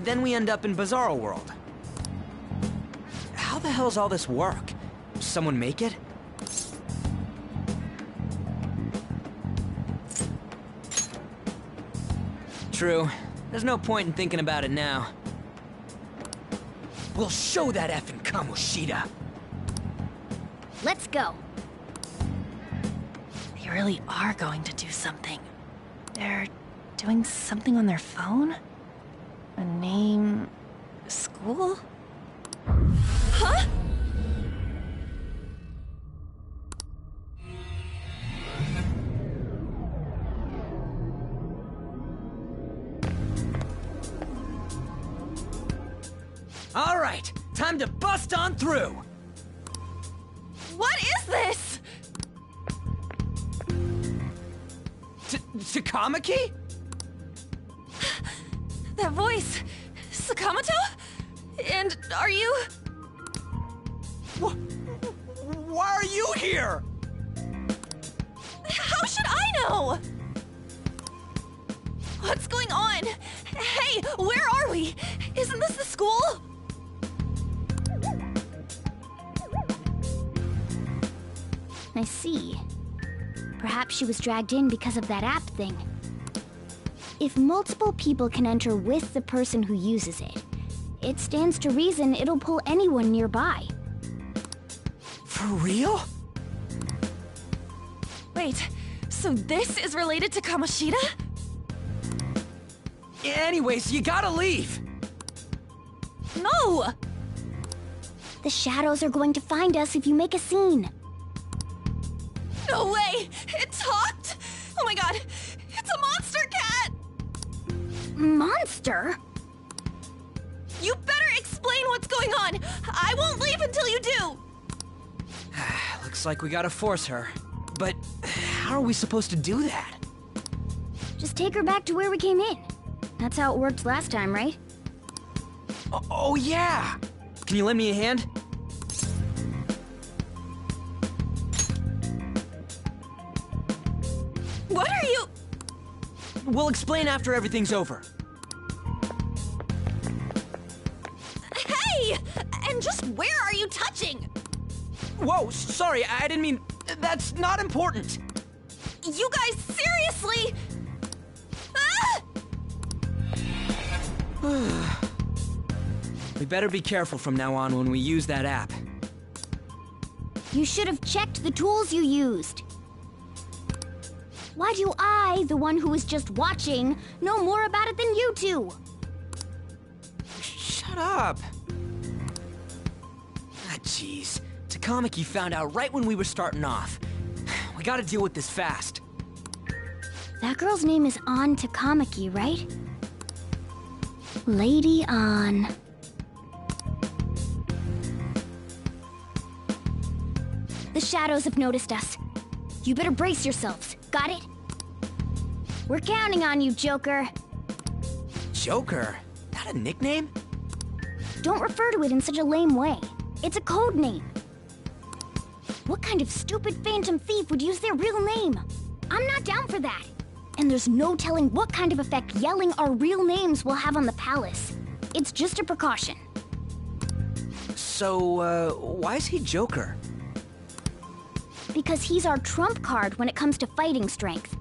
Then we end up in Bizarro World. How the hell's all this work? Someone make it? True. There's no point in thinking about it now. We'll show that effing Kamoshida! Let's go. They really are going to do something. They're doing something on their phone? A name... school? Huh? All right, Time to bust on through! What is this? Takamaki? That voice. Sakamoto? And are you... Why are you here? How should I know? What's going on? Hey, where are we? Isn't this the school? I see. Perhaps she was dragged in because of that app thing. If multiple people can enter with the person who uses it, it stands to reason it'll pull anyone nearby. For real? Wait, so this is related to Kamoshida? Anyways, you gotta leave! No! The shadows are going to find us if you make a scene. No way! It talked? Oh my god, it's a monster cat! Monster? You better explain what's going on! I won't leave until you do! Looks like we gotta force her. But how are we supposed to do that? Just take her back to where we came in. That's how it worked last time, right? Oh yeah! Can you lend me a hand? What are you... We'll explain after everything's over. Hey! And just where are you touching? Whoa, sorry, I didn't mean... That's not important! You guys, seriously? Ah! We better be careful from now on when we use that app. You should have checked the tools you used. Why do I, the one who was just watching, know more about it than you two? Shut up! Ah, jeez. Takamaki found out right when we were starting off. We gotta deal with this fast. That girl's name is An Takamaki, right? Lady An. The shadows have noticed us. You better brace yourselves. Got it? We're counting on you, Joker. Joker? That a nickname? Don't refer to it in such a lame way. It's a code name. What kind of stupid phantom thief would use their real name? I'm not down for that. And there's no telling what kind of effect yelling our real names will have on the palace. It's just a precaution. So, why is he Joker? Because he's our trump card when it comes to fighting strength.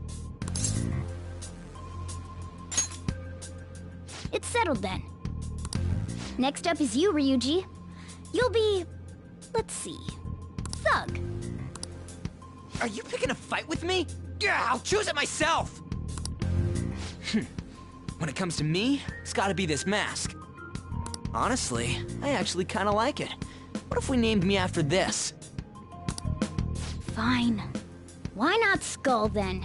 It's settled then. Next up is you, Ryuji. You'll be... let's see... Thug. Are you picking a fight with me? Yeah, I'll choose it myself! When it comes to me, it's gotta be this mask. Honestly, I actually kinda like it. What if we named me after this? Fine. Why not Skull, then?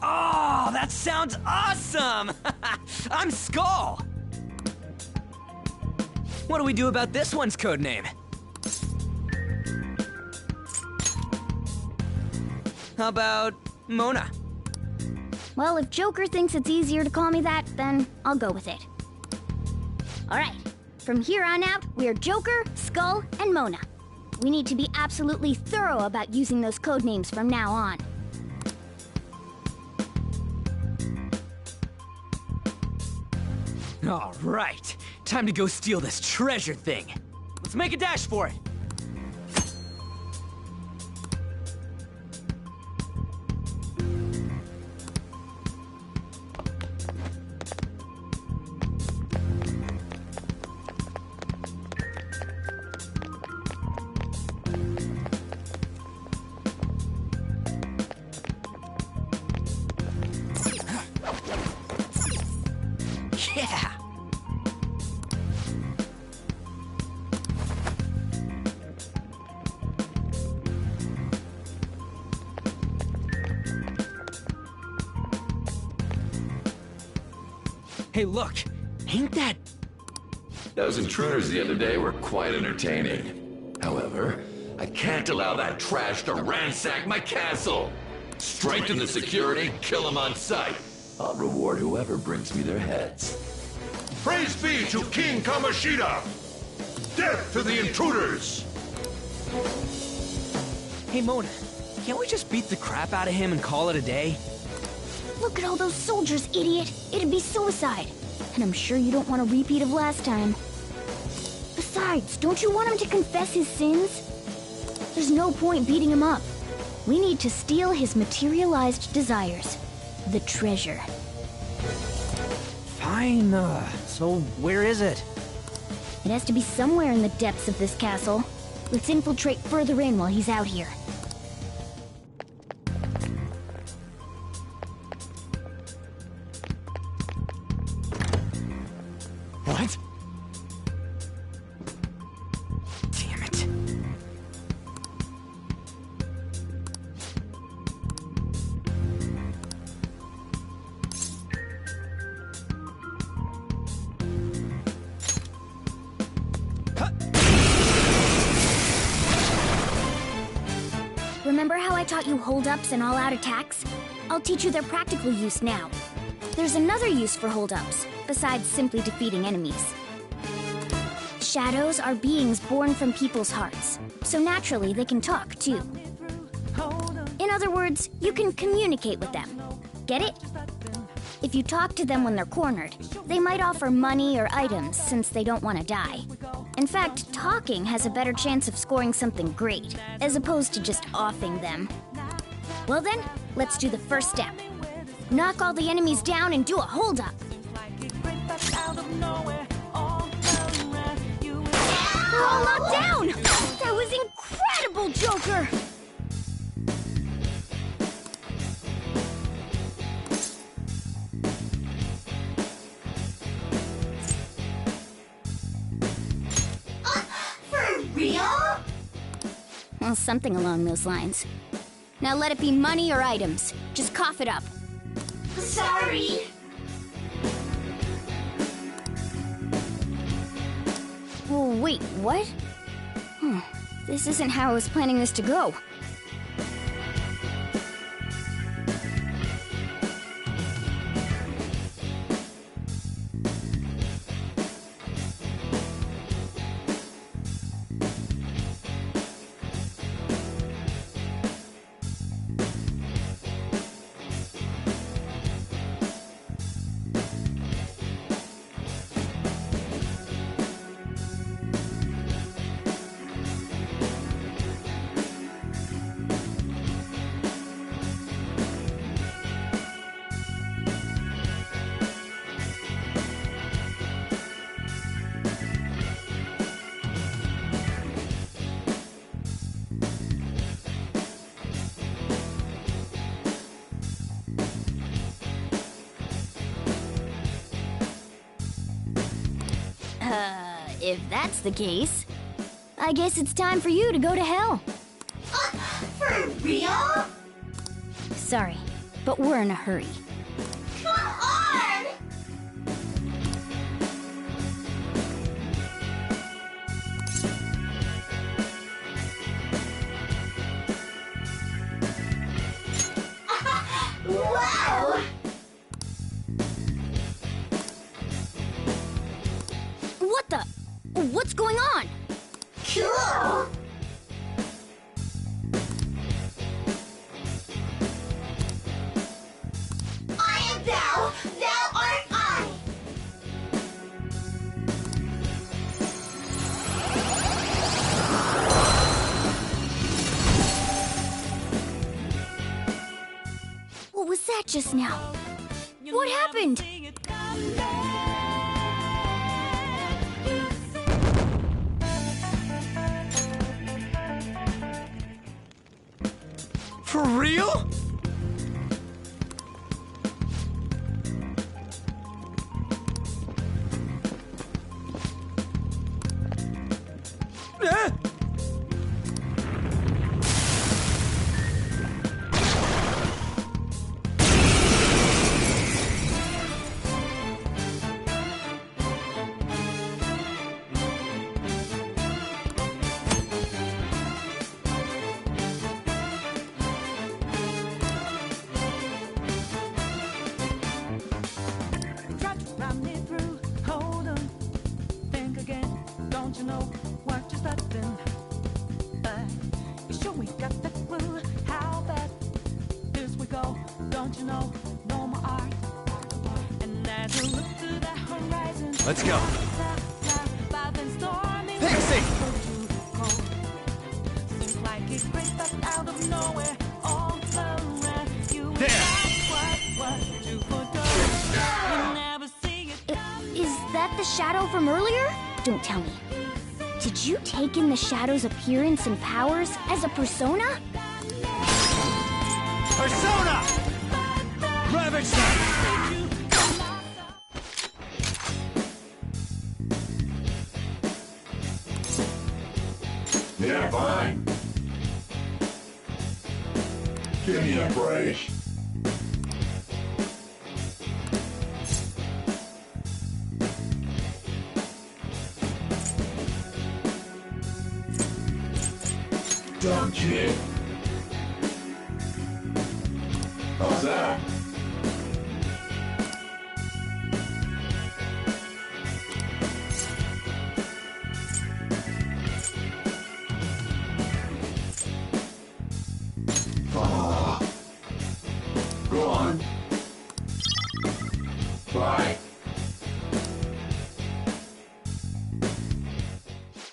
Oh, that sounds awesome! I'm Skull! What do we do about this one's codename? How about Mona? Well, if Joker thinks it's easier to call me that, then I'll go with it. Alright, from here on out, we're Joker, Skull, and Mona. We need to be absolutely thorough about using those codenames from now on. All right, time to go steal this treasure thing. Let's make a dash for it. Yeah! Hey, look! Ain't that... Those intruders the other day were quite entertaining. However, I can't allow that trash to ransack my castle! Strengthen the security, kill them on sight. I'll reward whoever brings me their heads. Praise be to King Kamoshida! Death to the intruders! Hey, Mona, can't we just beat the crap out of him and call it a day? Look at all those soldiers, idiot! It'd be suicide. And I'm sure you don't want a repeat of last time. Besides, don't you want him to confess his sins? There's no point beating him up. We need to steal his materialized desires. The treasure. Fine, so where is it? It has to be somewhere in the depths of this castle. Let's infiltrate further in while he's out here. What? Damn it. Remember how I taught you hold-ups and all-out attacks? I'll teach you their practical use now. There's another use for hold-ups, besides simply defeating enemies. Shadows are beings born from people's hearts, so naturally they can talk, too. In other words, you can communicate with them. Get it? If you talk to them when they're cornered, they might offer money or items since they don't want to die. In fact, talking has a better chance of scoring something great, as opposed to just offing them. Well then, let's do the first step. Knock all the enemies down and do a hold-up. They're all knocked down! That was incredible, Joker! Real? Well, something along those lines. Now let it be money or items. Just cough it up. Sorry. Oh, wait, what? This isn't how I was planning this to go. If that's the case, I guess it's time for you to go to hell. For real? Sorry, but we're in a hurry. Come on! Wow! What the? What's going on? Cool! I am thou, thou art I! What was that just now? What happened? For real? you know what you're studying? You sure we got the clue how bad this we go? Don't you know? No more art. And as you look to the horizon, let's go. Pixie! Seems like it breaks up out of nowhere. All around you. Is that the shadow from earlier? Don't tell me. Did you take in the shadow's appearance and powers as a persona? Persona! Ravage them! Yeah, fine. Give me a break. Dumb kid. How's that? Go on. Bye.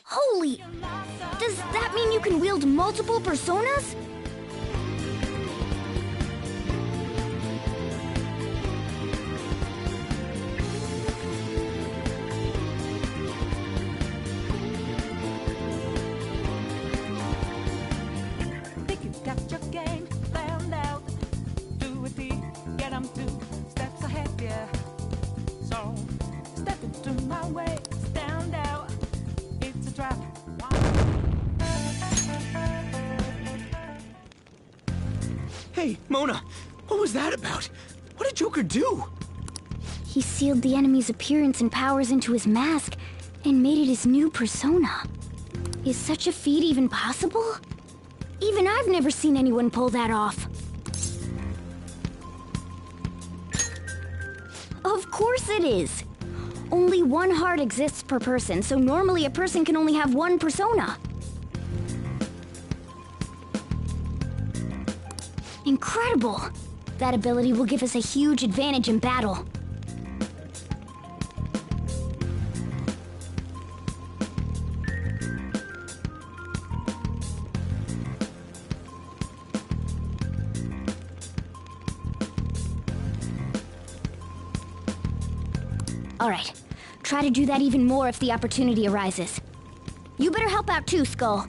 Holy! Does that mean you can wield multiple personas? Think you got your game found out. Do it deep, get 'em 2 steps ahead, yeah. So, step into my way, stand out. It's a trap. Hey, Mona, what was that about? What did Joker do? He sealed the enemy's appearance and powers into his mask and made it his new persona. Is such a feat even possible? Even I've never seen anyone pull that off. Of course it is. Only one heart exists per person, so normally a person can only have one persona. Incredible! That ability will give us a huge advantage in battle. Alright, try to do that even more if the opportunity arises. You better help out too, Skull.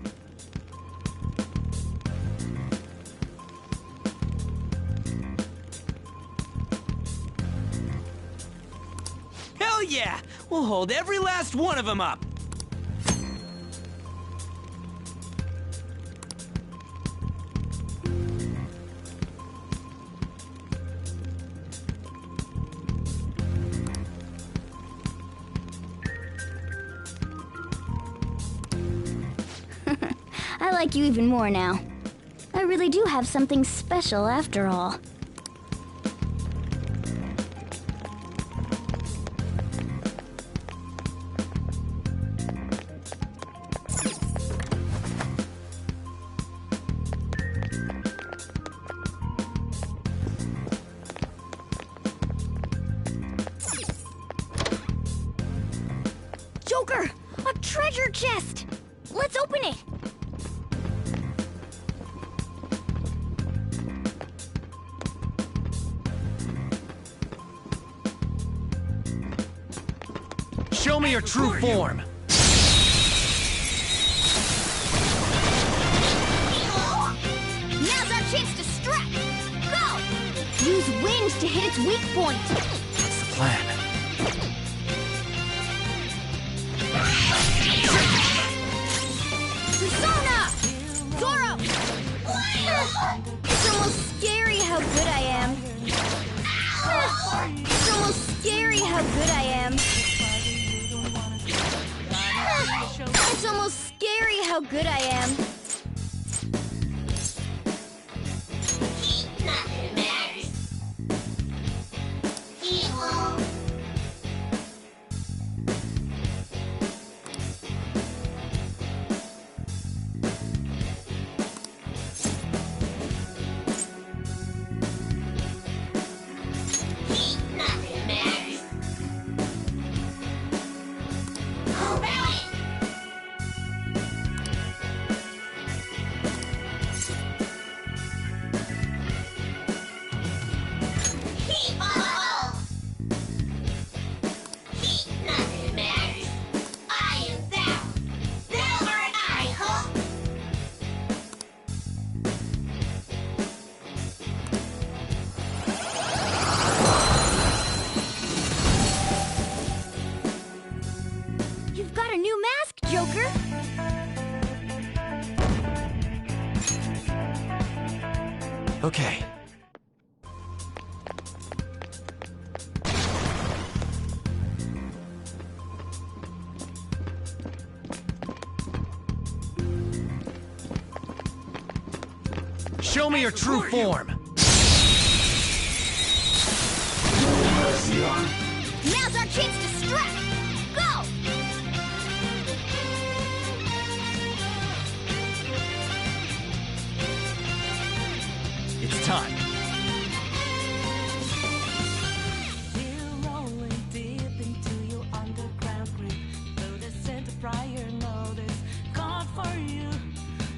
Hell yeah! We'll hold every last one of them up! I like you even more now. I really do have something special after all. Joker! A treasure chest! Let's open it! Show me your true form! Now's our chance to strike! Go! Use wind to hit its weak point! What's the plan? Persona! Zoro! It's almost scary how good I am. It's almost scary how good I am. It's almost scary how good I am. Nothing matters. Joker! Okay. Show me your true form! Now's our chance to strike! Go! It's time. We're rolling deep into your underground grip. Though the center prior notice called for you.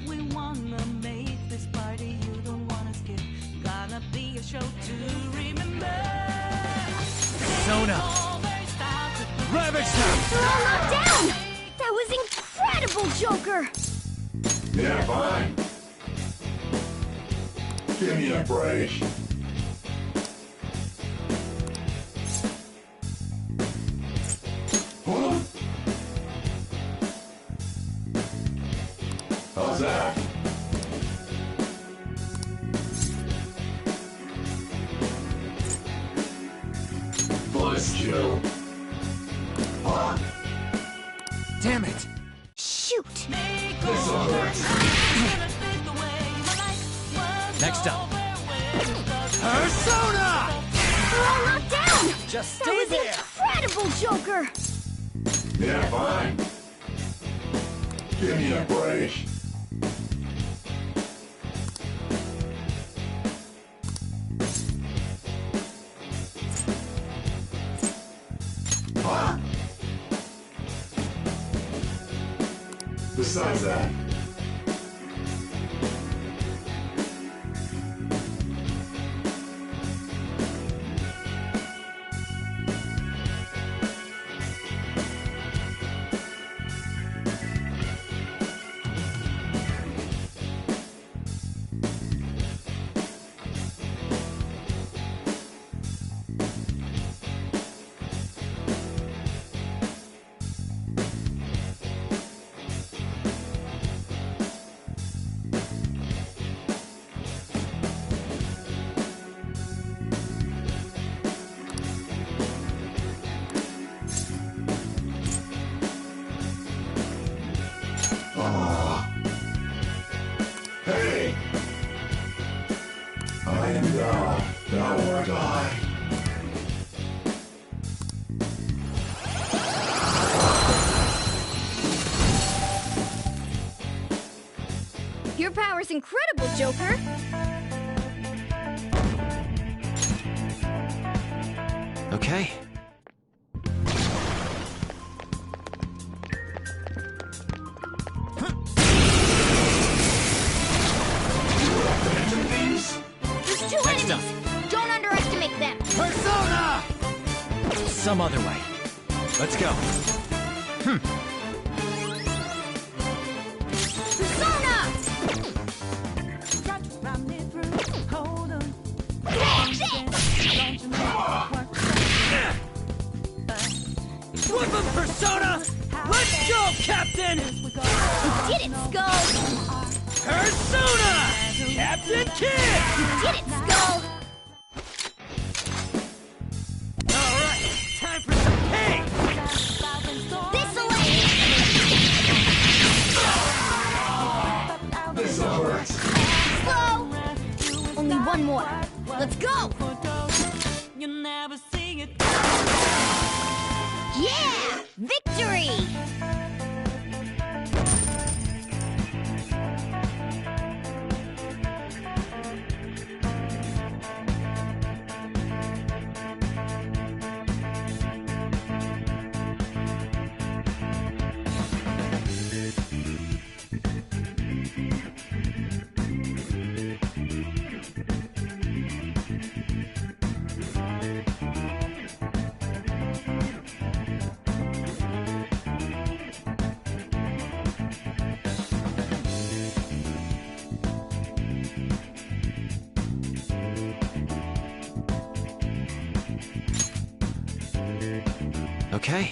We wanna make this party you don't wanna skip. Gonna be a show to remember. Sona! Ravage them! They're all knocked down! That was incredible, Joker! Yeah, fine. Give me a break. Huh? How's that? Bless you. Huh? Damn it! Shoot! This'll hurt. Next up. Persona! They're all knocked down! Just That stay was there! incredible, Joker! Yeah, fine. Give me a break. Huh? Besides that, hey! I am thou art I. Your power's incredible, Joker! Okay. There's two enemies! Don't underestimate them! Persona! Some other way. Let's go. Whip him, Persona! Let's go, Captain! You did it, Skull! Persona! Captain Kid! You did it, Skull! Alright, time for some pain! This'll hurt. Slow! Only one more. Let's go! Yeah! Victory! Okay.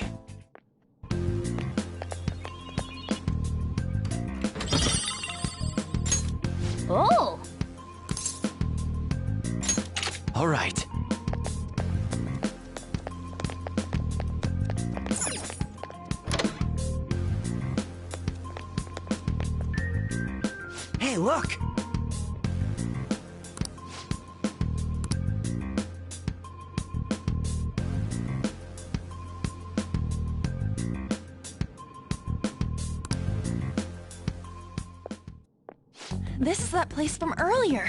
All right. Hey, look! This is that place from earlier.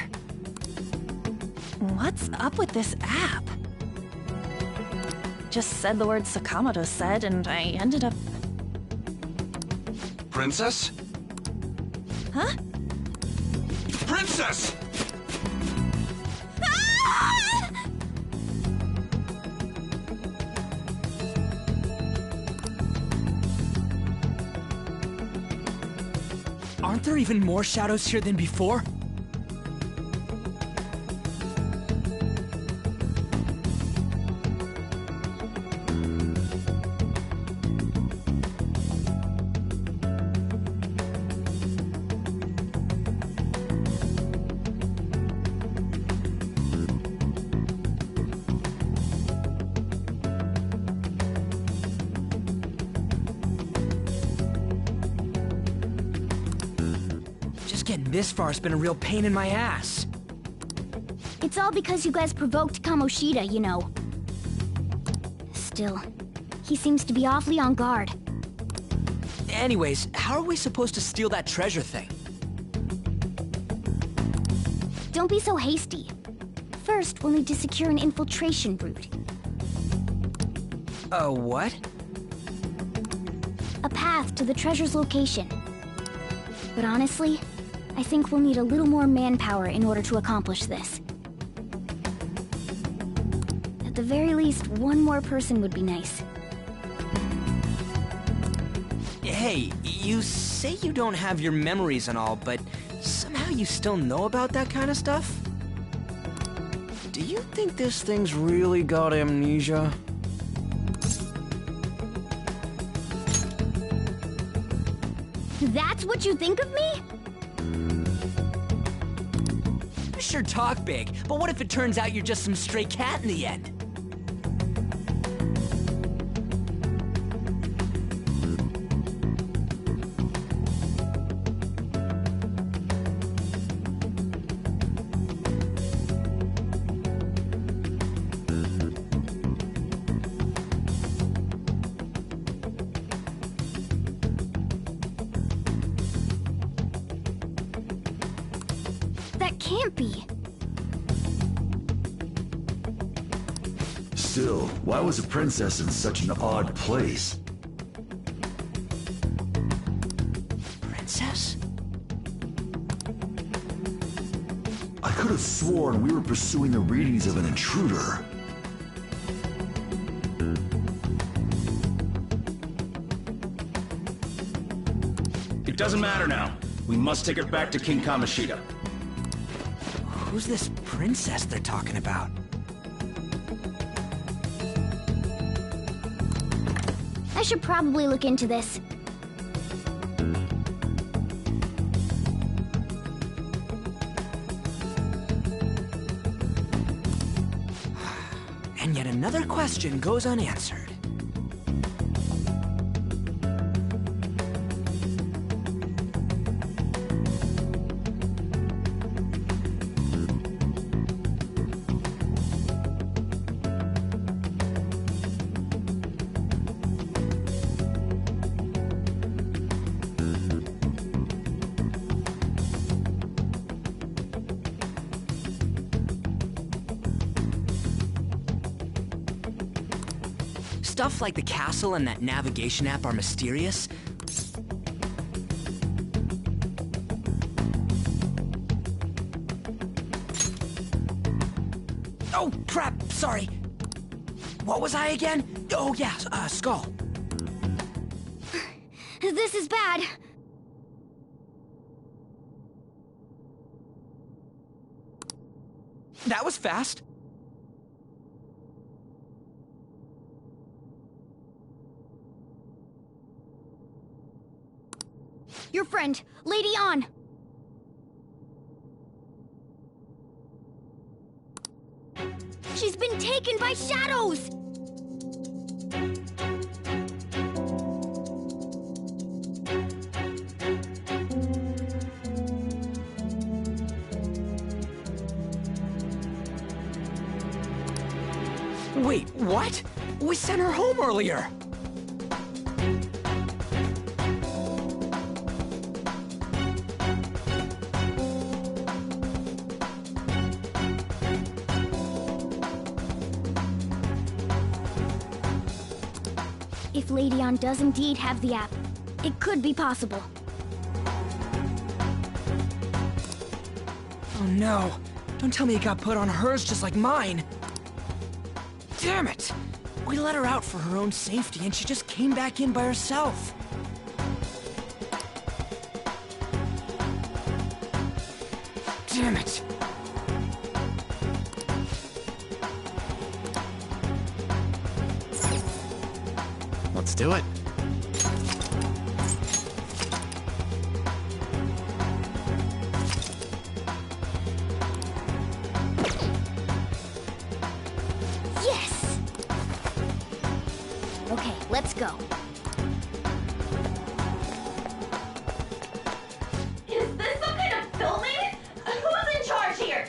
What's up with this app? Just said the word Sakamoto said, and I ended up... Princess? Huh? Princess! Ah! Aren't there even more shadows here than before? Getting this far has been a real pain in my ass. It's all because you guys provoked Kamoshida, you know. Still, he seems to be awfully on guard. Anyways, how are we supposed to steal that treasure thing? Don't be so hasty. First, we'll need to secure an infiltration route. What? A path to the treasure's location. But honestly, I think we'll need a little more manpower in order to accomplish this. At the very least, one more person would be nice. Hey, you say you don't have your memories and all, but somehow you still know about that kind of stuff? Do you think this thing's really got amnesia? That's what you think of me? Sure talk big, but what if it turns out you're just some stray cat in the end? That can't be. Still, why was a princess in such an odd place? Princess? I could have sworn we were pursuing the readings of an intruder. It doesn't matter now. We must take her back to King Kamoshida. Who's this princess they're talking about? I should probably look into this. And yet another question goes unanswered. Stuff like the castle and that navigation app are mysterious. Oh, crap! Sorry. What was I again? Oh, yeah, Skull. This is bad. That was fast. Your friend, Lady On. taken by shadows! Wait, what? We sent her home earlier! If Lady Ann does indeed have the app, it could be possible. Oh no! Don't tell me it got put on hers just like mine! Damn it! We let her out for her own safety and she just came back in by herself. Damn it! Let's do it. Yes! Okay, let's go. Is this some kind of filming? Who's in charge here?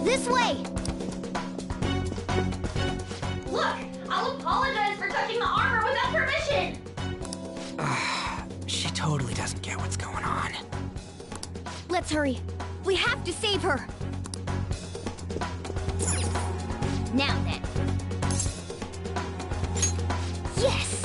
This way! Look! I'll apologize for touching the armor without permission! She totally doesn't get what's going on. Let's hurry. We have to save her. Now then. Yes!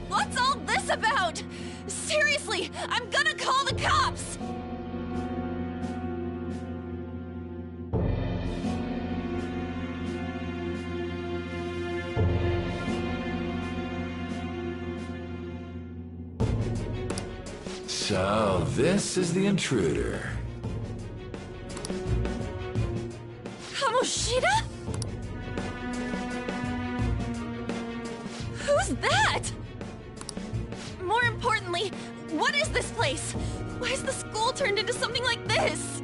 What's all this about? Seriously, I'm gonna call the cops! So, this is the intruder. Kamoshida? Who's that? More importantly, what is this place? Why is the school turned into something like this?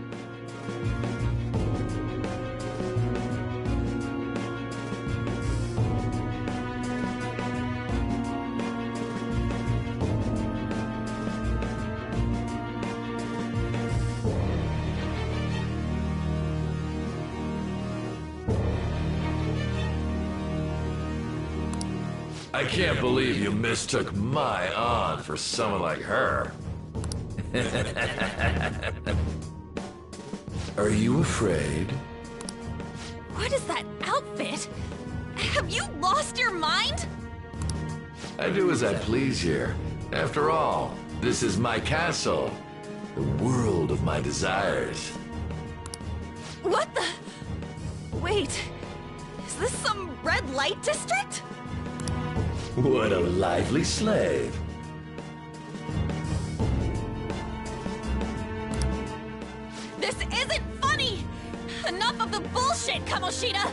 I can't believe you mistook my aunt for someone like her. Are you afraid? What is that outfit? Have you lost your mind? I do as I please here. After all, this is my castle. The world of my desires. What the? Wait, is this some red light district? What a lively slave. This isn't funny! Enough of the bullshit, Kamoshida!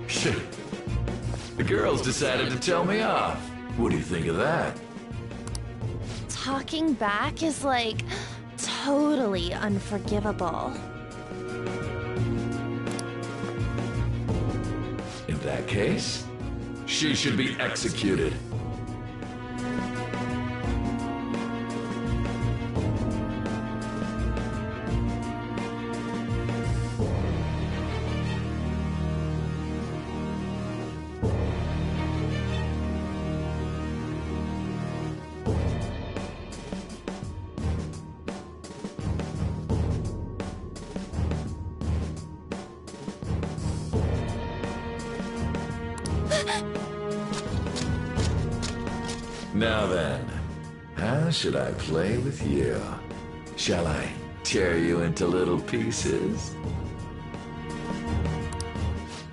Shit. The girls decided to tell me off. What do you think of that? Talking back is like totally unforgivable. In that case, she should be executed. Now then, how should I play with you? Shall I tear you into little pieces?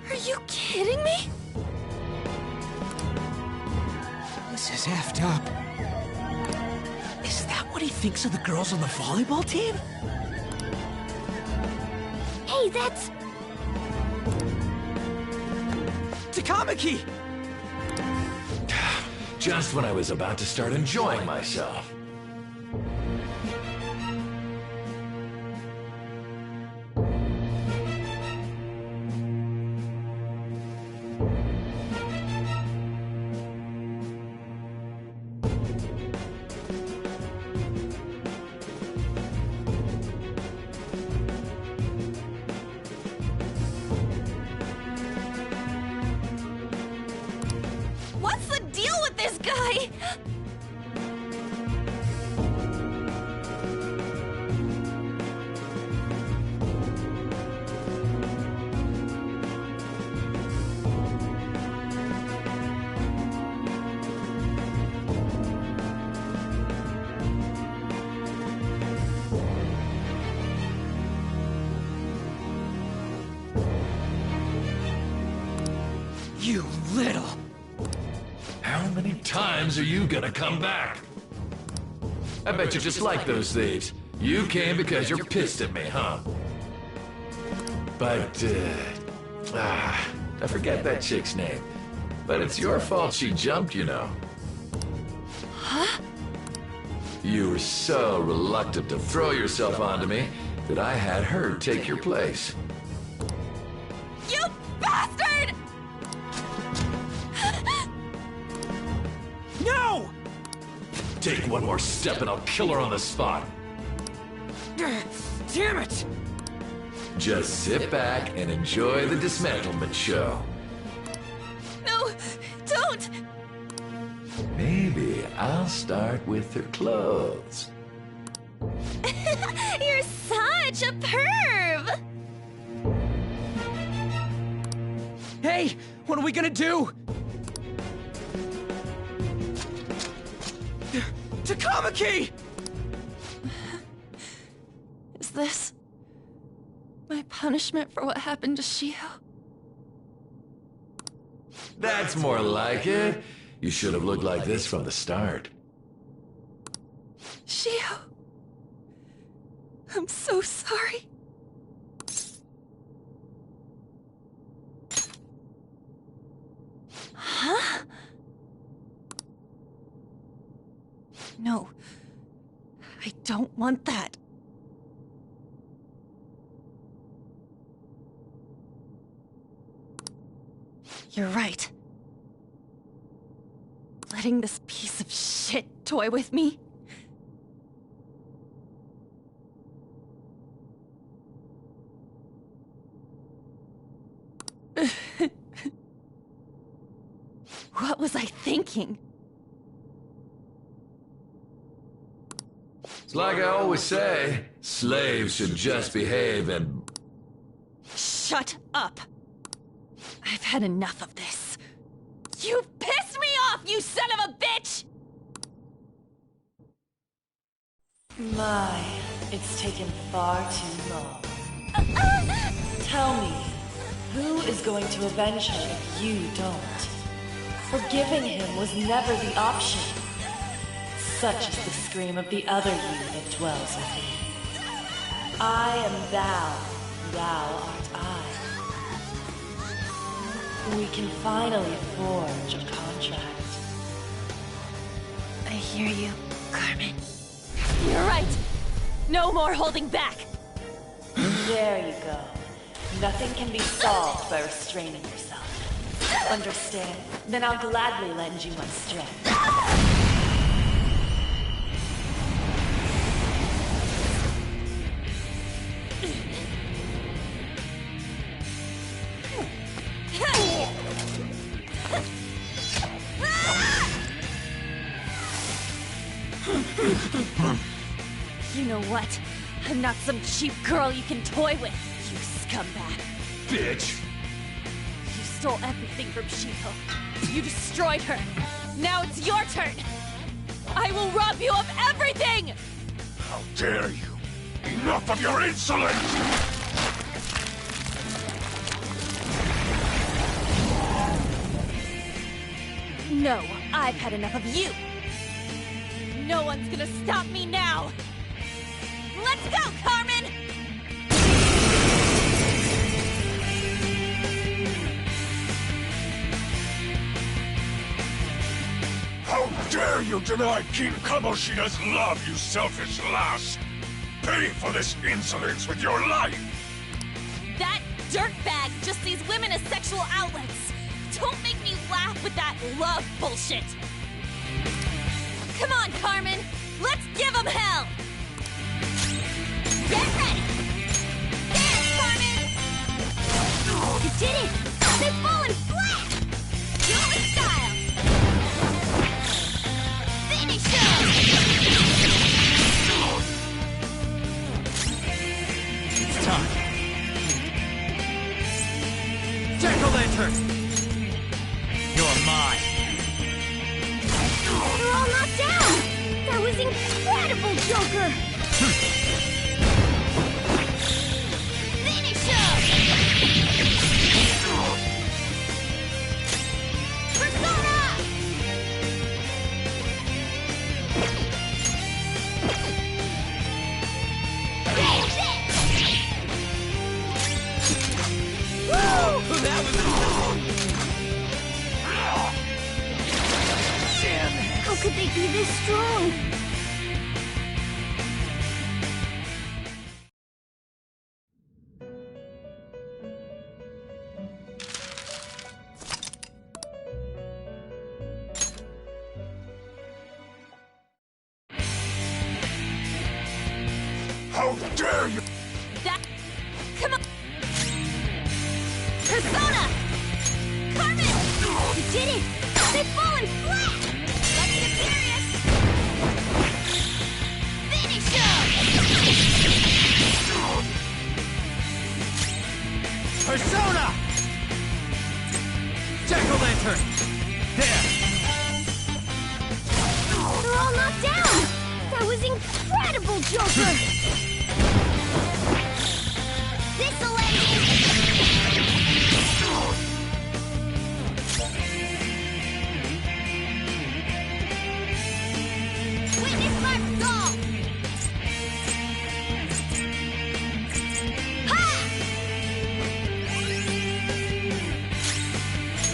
Are you kidding me? This is effed up. Is that what he thinks of the girls on the volleyball team? Hey, that's... Takamaki! Just when I was about to start enjoying myself. What's the deal with this guy? You little... How many times are you gonna come back? I bet you just like those thieves. You came because you're pissed at me, huh? But, I forget that chick's name. But it's your fault she jumped, you know. Huh? You were so reluctant to throw yourself onto me that I had her take your place. You bastard! No! Take one more step and I'll kill her on the spot. Damn it! Just sit back and enjoy the dismantlement show. No, don't! Maybe I'll start with her clothes. You're such a perv! Hey, what are we gonna do? Takamaki! Is this my punishment for what happened to Shio? That's more like it. You should have looked like this from the start. Shio, I'm so sorry. Huh? No, I don't want that. letting this piece of shit toy with me? What was I thinking? It's like I always say, slaves should just behave and... Shut up! I've had enough of this. You pissed me off, you son of a bitch! My, it's taken far too long. Tell me, who is going to avenge her if you don't? Forgiving him was never the option. Such is the scream of the other you that dwells within. I am thou, thou art I. We can finally forge a contract. I hear you, Carmen. You're right! No more holding back! There you go. Nothing can be solved by restraining yourself. Understand? Then I'll gladly lend you my strength. You know what? I'm not some cheap girl you can toy with, you scumbag. Bitch! You stole everything from Shiho. You destroyed her. Now it's your turn. I will rob you of everything! How dare you! Enough of your insolence! No, I've had enough of you. No one's gonna stop me now. Let's go, Carmen! How dare you deny King Kamoshida's love, you selfish lass! Pay for this insolence with your life! That dirtbag just sees women as sexual outlets. Don't make me laugh with that love bullshit. Come on, Carmen! Let's give him hell! Get ready! Dance, Carmen! You did it! They've fallen flat! Do it with style! Finish him! It's time. Jack-o'-lantern! You're mine. They're all knocked down! That was incredible, Joker! Finish him! Persona! Finish it! Woo! That was... How could they be this strong? How dare you! That... Come on! Persona! Carmen! You did it! They've fallen flat! Let's get serious! Finish him! Persona! Jack-o'-lantern! There! They're all knocked down! That was incredible, Joker! This'll end it! Witness my resolve! Ha!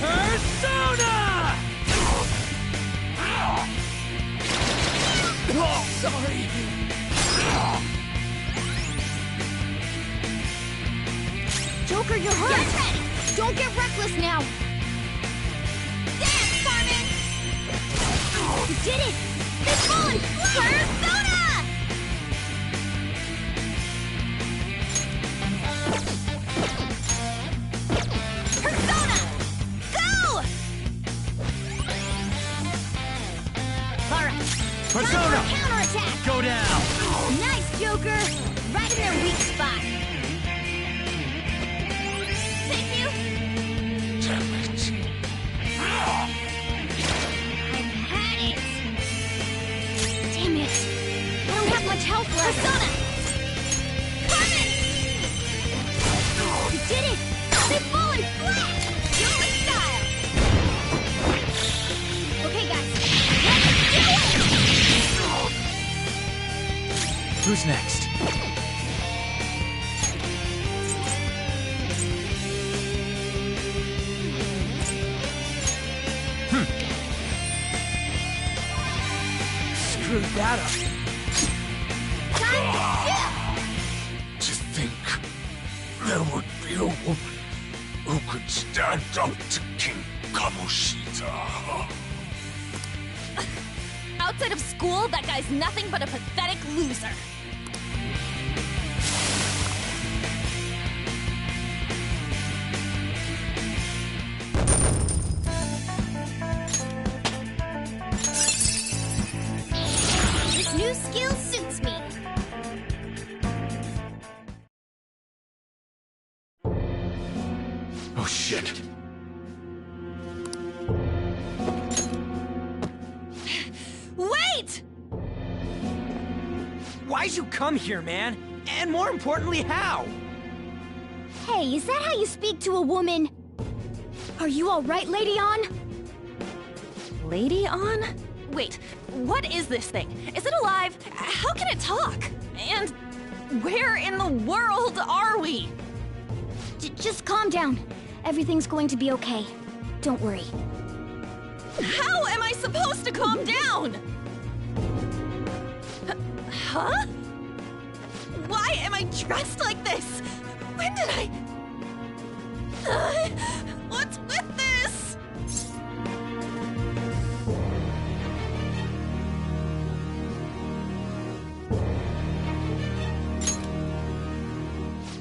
Persona! Oh, sorry. Joker, you're hurt! Get ready! Don't get reckless now! Dance, Carmen! did it! They've fallen flat! Persona! Go! Alright. Persona! Counterattack! Go down! Nice, Joker! Right in their weak spot. Thank you! Damn it. Had it! Damn it! I don't have much health left. Persona! Carmen! You did it! They've fallen flat! Joker style! Okay, guys. Let's do it! Who's next? Screwed that up. Time to To think there would be a woman who could stand up to King Kamoshida. Outside of school, that guy's nothing but a pathetic loser. This new skill suits me. Oh shit. Wait! Why'd you come here, man? And more importantly, how? Hey, is that how you speak to a woman? Are you alright, Lady On? Lady On? Wait, what is this thing? Is it alive? How can it talk? And where in the world are we? Just calm down. Everything's going to be okay. Don't worry. How am I supposed to calm down? Huh? Why am I dressed like this? When did I... What's with this?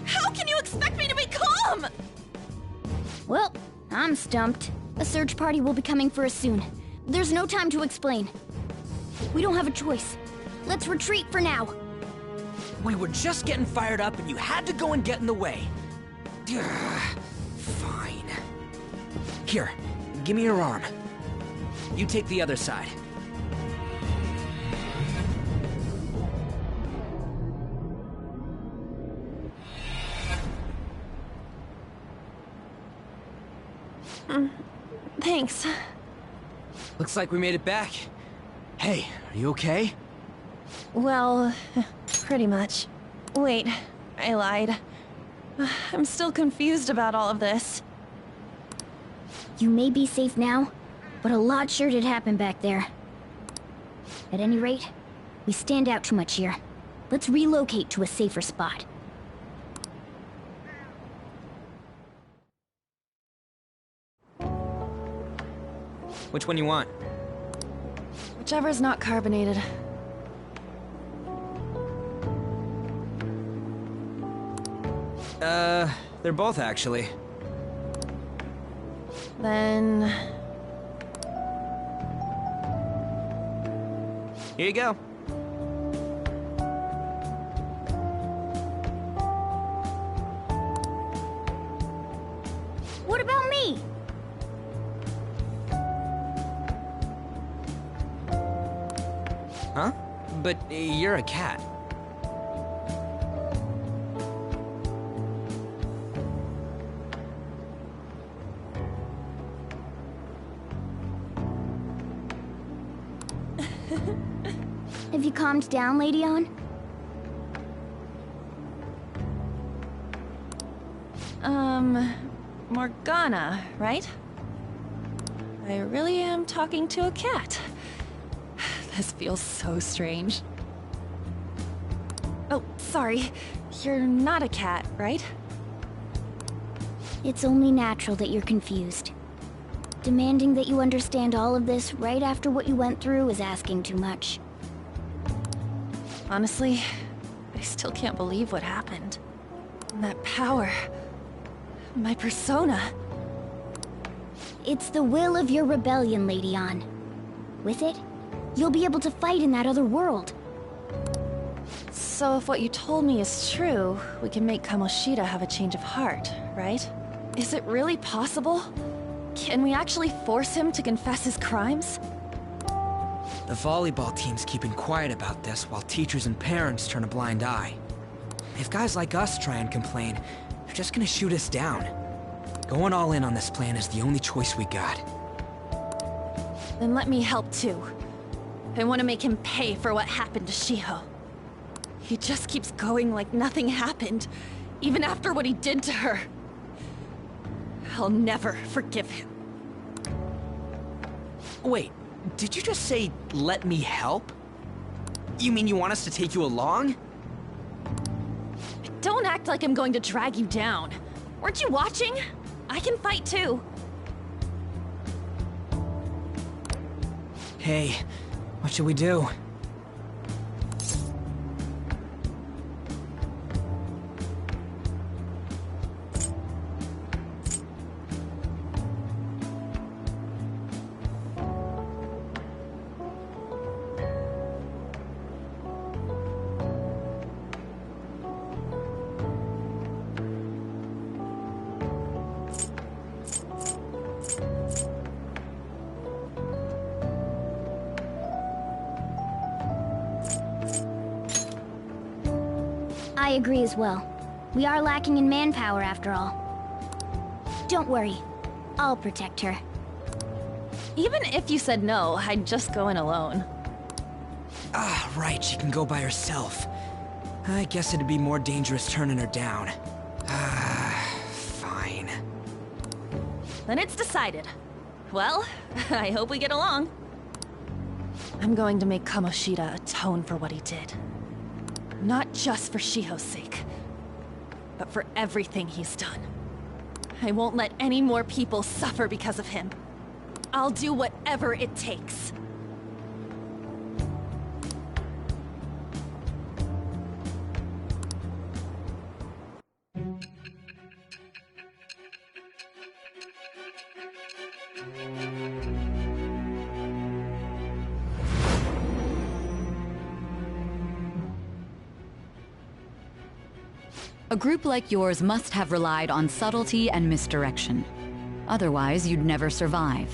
How can you expect me to be calm? Well, I'm stumped. A search party will be coming for us soon. There's no time to explain. We don't have a choice. Let's retreat for now. We were just getting fired up and you had to go and get in the way. Fine. Here, give me your arm. You take the other side. Thanks. Looks like we made it back. Hey, are you okay? Well, pretty much. Wait, I lied. I'm still confused about all of this. You may be safe now, but a lot sure did happen back there. At any rate, we stand out too much here. Let's relocate to a safer spot. Which one you want? Whichever's not carbonated. They're both actually. Then... Here you go. What about me? Huh? But you're a cat. Have you calmed down, Lady On? Morgana, right? I really am talking to a cat. This feels so strange. Oh, sorry. You're not a cat, right? It's only natural that you're confused. Demanding that you understand all of this right after what you went through is asking too much. Honestly, I still can't believe what happened. That power... my persona... It's the will of your rebellion, Lady Ann. With it, you'll be able to fight in that other world. So if what you told me is true, we can make Kamoshida have a change of heart, right? Is it really possible? Can we actually force him to confess his crimes? The volleyball team's keeping quiet about this while teachers and parents turn a blind eye. If guys like us try and complain, they're just gonna shoot us down. Going all in on this plan is the only choice we got. Then let me help too. I want to make him pay for what happened to Shiho. He just keeps going like nothing happened, even after what he did to her. I'll never forgive him. Wait, did you just say, let me help? You mean you want us to take you along? Don't act like I'm going to drag you down. Weren't you watching? I can fight too. Hey, what should we do? I agree as well. We are lacking in manpower after all. Don't worry. I'll protect her. Even if you said no, I'd just go in alone. Ah, right, she can go by herself. I guess it'd be more dangerous turning her down. Fine. Then it's decided. Well, I hope we get along. I'm going to make Kamoshida atone for what he did. Not just for Shiho's sake, but for everything he's done. I won't let any more people suffer because of him. I'll do whatever it takes. A group like yours must have relied on subtlety and misdirection. Otherwise, you'd never survive.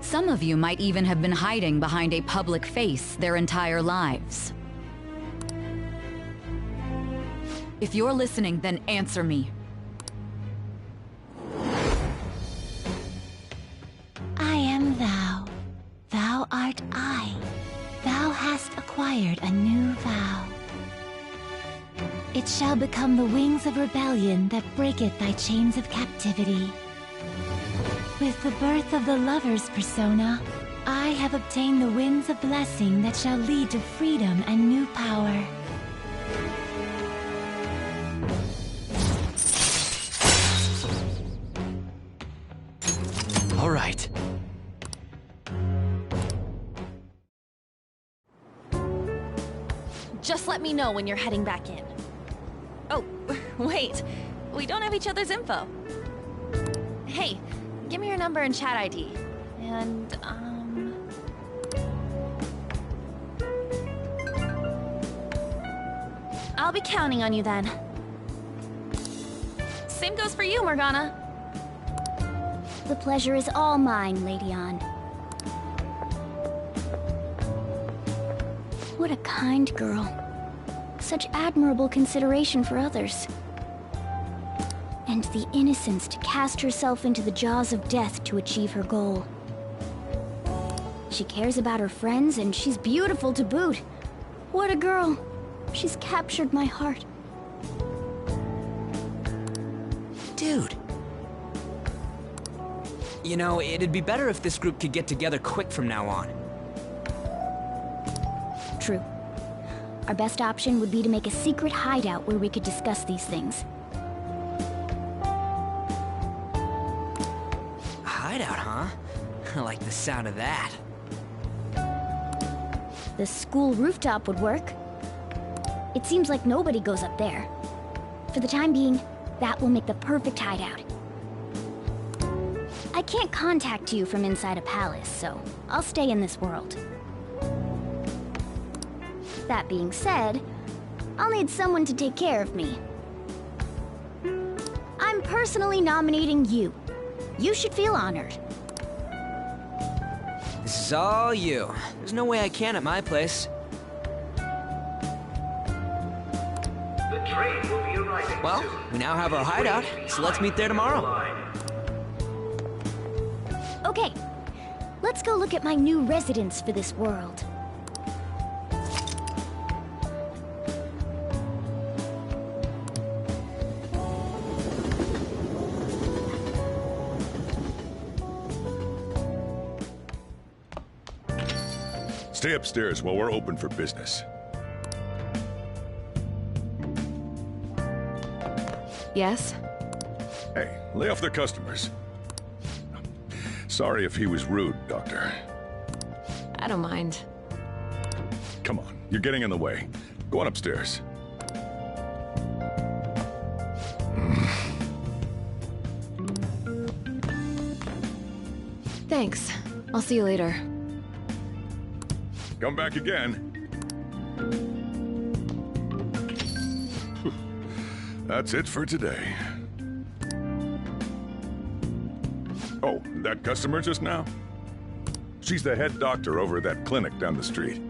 Some of you might even have been hiding behind a public face their entire lives. If you're listening, then answer me. I am thou. Thou art I. Thou hast acquired a new vow. It shall become the wings of rebellion that breaketh thy chains of captivity. With the birth of the lover's persona, I have obtained the winds of blessing that shall lead to freedom and new power. All right. Just let me know when you're heading back in. Oh, wait. We don't have each other's info. Hey, give me your number and chat ID. And, I'll be counting on you then. Same goes for you, Morgana. The pleasure is all mine, Lady Ann. What a kind girl. Such admirable consideration for others. And the innocence to cast herself into the jaws of death to achieve her goal. She cares about her friends, and she's beautiful to boot. What a girl. She's captured my heart. Dude. You know, it'd be better if this group could get together quick from now on. True. Our best option would be to make a secret hideout where we could discuss these things. I like the sound of that. The school rooftop would work. It seems like nobody goes up there. For the time being, that will make the perfect hideout. I can't contact you from inside a palace, so I'll stay in this world. That being said, I'll need someone to take care of me. I'm personally nominating you. You should feel honored. This is all you. There's no way I can at my place. The train will be arriving Well, soon. we now have our hideout, so let's meet there tomorrow. Okay, let's go look at my new residence for this world. Stay upstairs while we're open for business. Yes? Hey, lay off the customers. Sorry if he was rude, Doctor. I don't mind. Come on, you're getting in the way. Go on upstairs. Thanks. I'll see you later. Come back again. That's it for today. Oh, that customer just now? She's the head doctor over at that clinic down the street.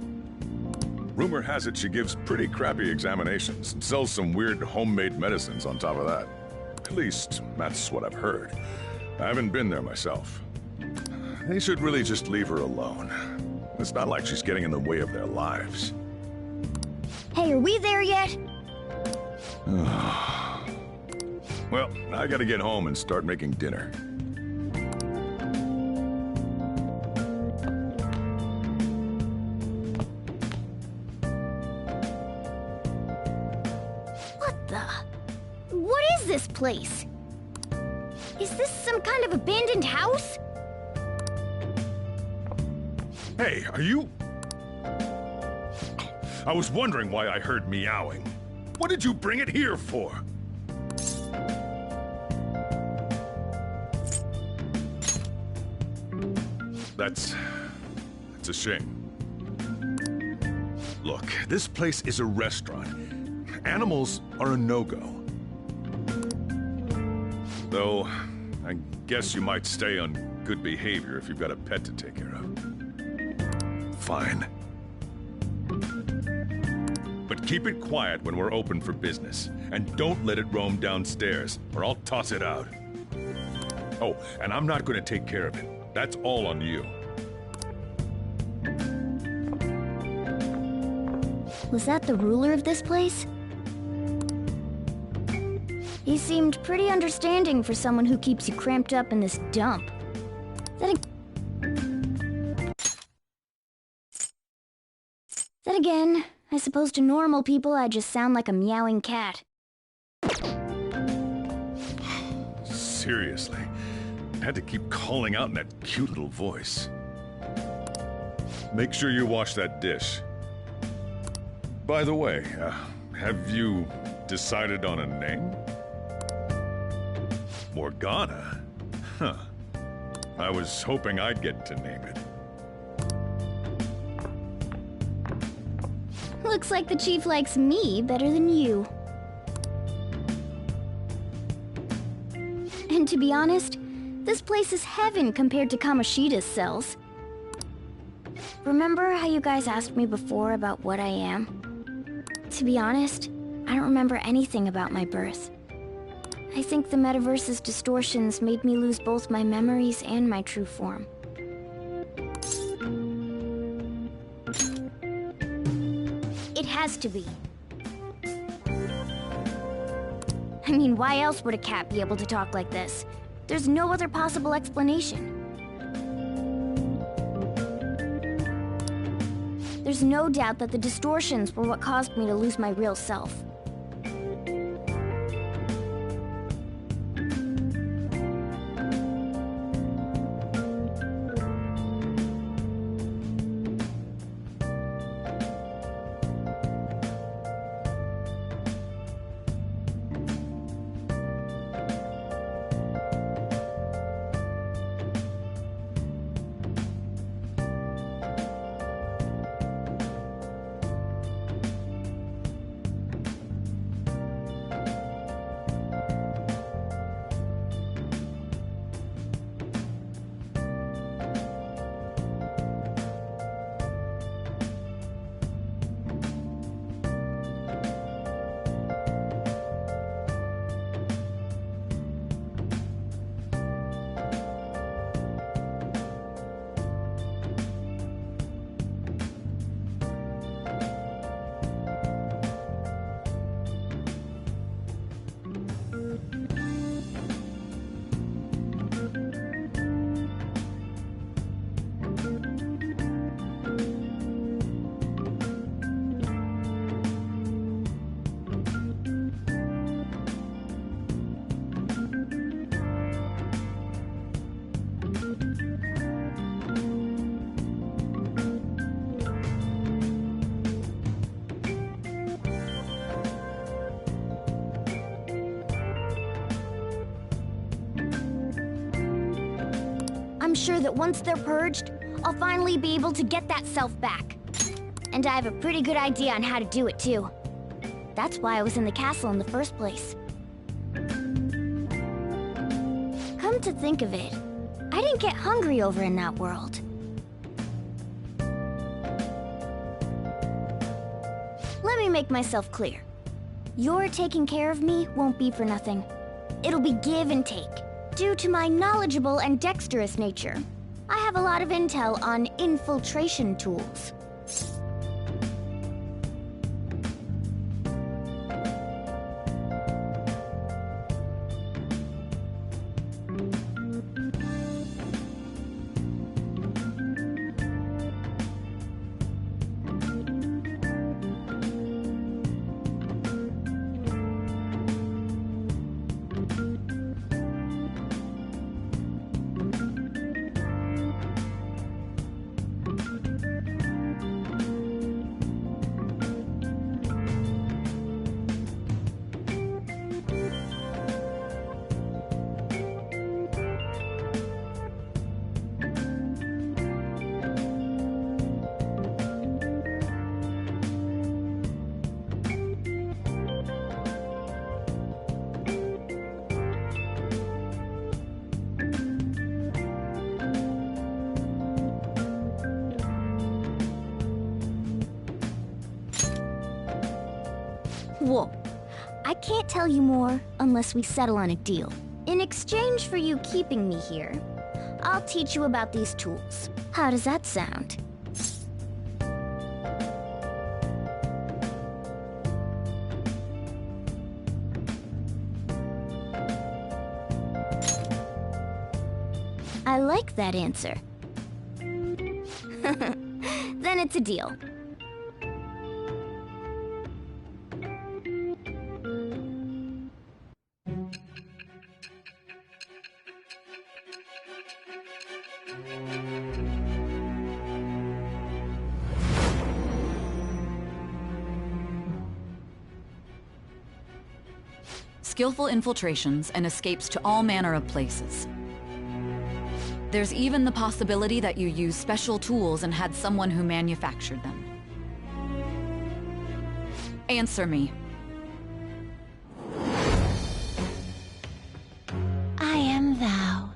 Rumor has it she gives pretty crappy examinations and sells some weird homemade medicines on top of that. At least, that's what I've heard. I haven't been there myself. They should really just leave her alone. It's not like she's getting in the way of their lives. Hey, are we there yet? Well, I gotta get home and start making dinner. What is this place? Is this some kind of abandoned house? Hey, are you... I was wondering why I heard meowing. What did you bring it here for? That's a shame. Look, this place is a restaurant. Animals are a no-go. Though, I guess you might stay on good behavior if you've got a pet to take care of. Fine. But keep it quiet when we're open for business. And don't let it roam downstairs, or I'll toss it out. Oh, and I'm not going to take care of it. That's all on you. Was that the ruler of this place? He seemed pretty understanding for someone who keeps you cramped up in this dump. Then again, I suppose to normal people I just sound like a meowing cat. Seriously. Had to keep calling out in that cute little voice. Make sure you wash that dish. By the way, have you decided on a name? Morgana? Huh. I was hoping I'd get to name it. Looks like the chief likes me better than you. And to be honest, this place is heaven compared to Kamoshida's cells. Remember how you guys asked me before about what I am? To be honest, I don't remember anything about my birth. I think the metaverse's distortions made me lose both my memories and my true form. It has to be. I mean, why else would a cat be able to talk like this? There's no other possible explanation. There's no doubt that the distortions were what caused me to lose my real self. sure that once they're purged, I'll finally be able to get that self back. And I have a pretty good idea on how to do it, too. That's why I was in the castle in the first place. Come to think of it, I didn't get hungry over in that world. Let me make myself clear. Your taking care of me won't be for nothing. It'll be give and take. Due to my knowledgeable and dexterous nature, I have a lot of intel on infiltration tools. Whoa. I can't tell you more unless we settle on a deal. In exchange for you keeping me here, I'll teach you about these tools. How does that sound? I like that answer. Then it's a deal. Skillful infiltrations and escapes to all manner of places. There's even the possibility that you used special tools and had someone who manufactured them. Answer me. I am thou.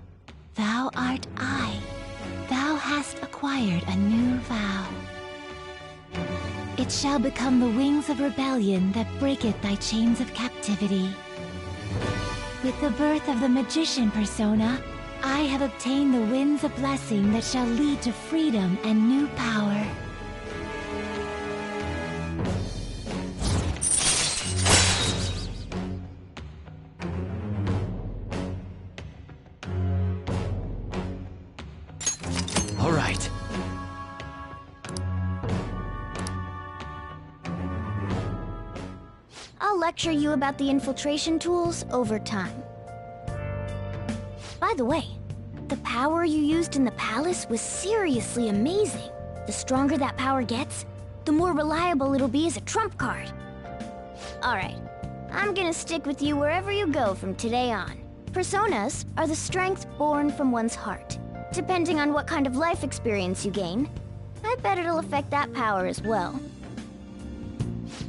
Thou art I. Thou hast acquired a new vow. It shall become the wings of rebellion that breaketh thy chains of captivity. With the birth of the magician persona, I have obtained the winds of blessing that shall lead to freedom and new power. All right. I'll lecture you about the infiltration tools over time. By the way, the power you used in the palace was seriously amazing. The stronger that power gets, the more reliable it'll be as a trump card. Alright, I'm gonna stick with you wherever you go from today on. Personas are the strength born from one's heart. Depending on what kind of life experience you gain, I bet it'll affect that power as well.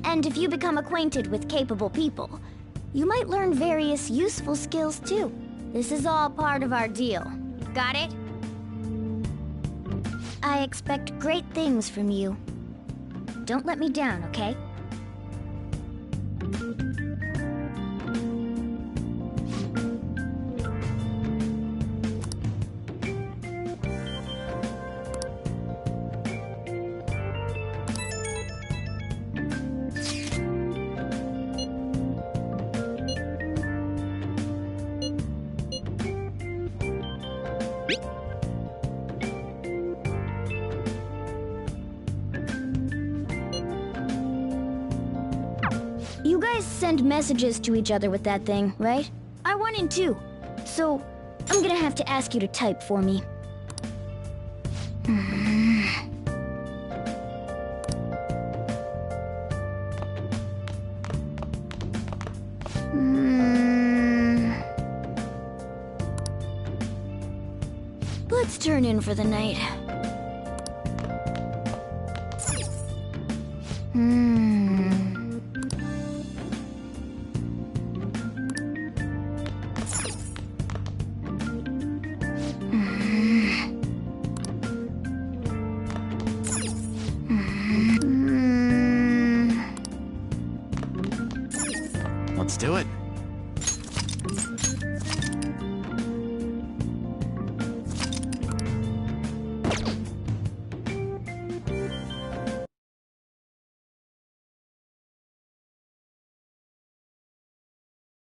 And if you become acquainted with capable people, you might learn various useful skills too. This is all part of our deal. Got it? I expect great things from you. Don't let me down, okay? You guys send messages to each other with that thing, right? I want in too. So, I'm gonna have to ask you to type for me. Let's turn in for the night. Let's do it.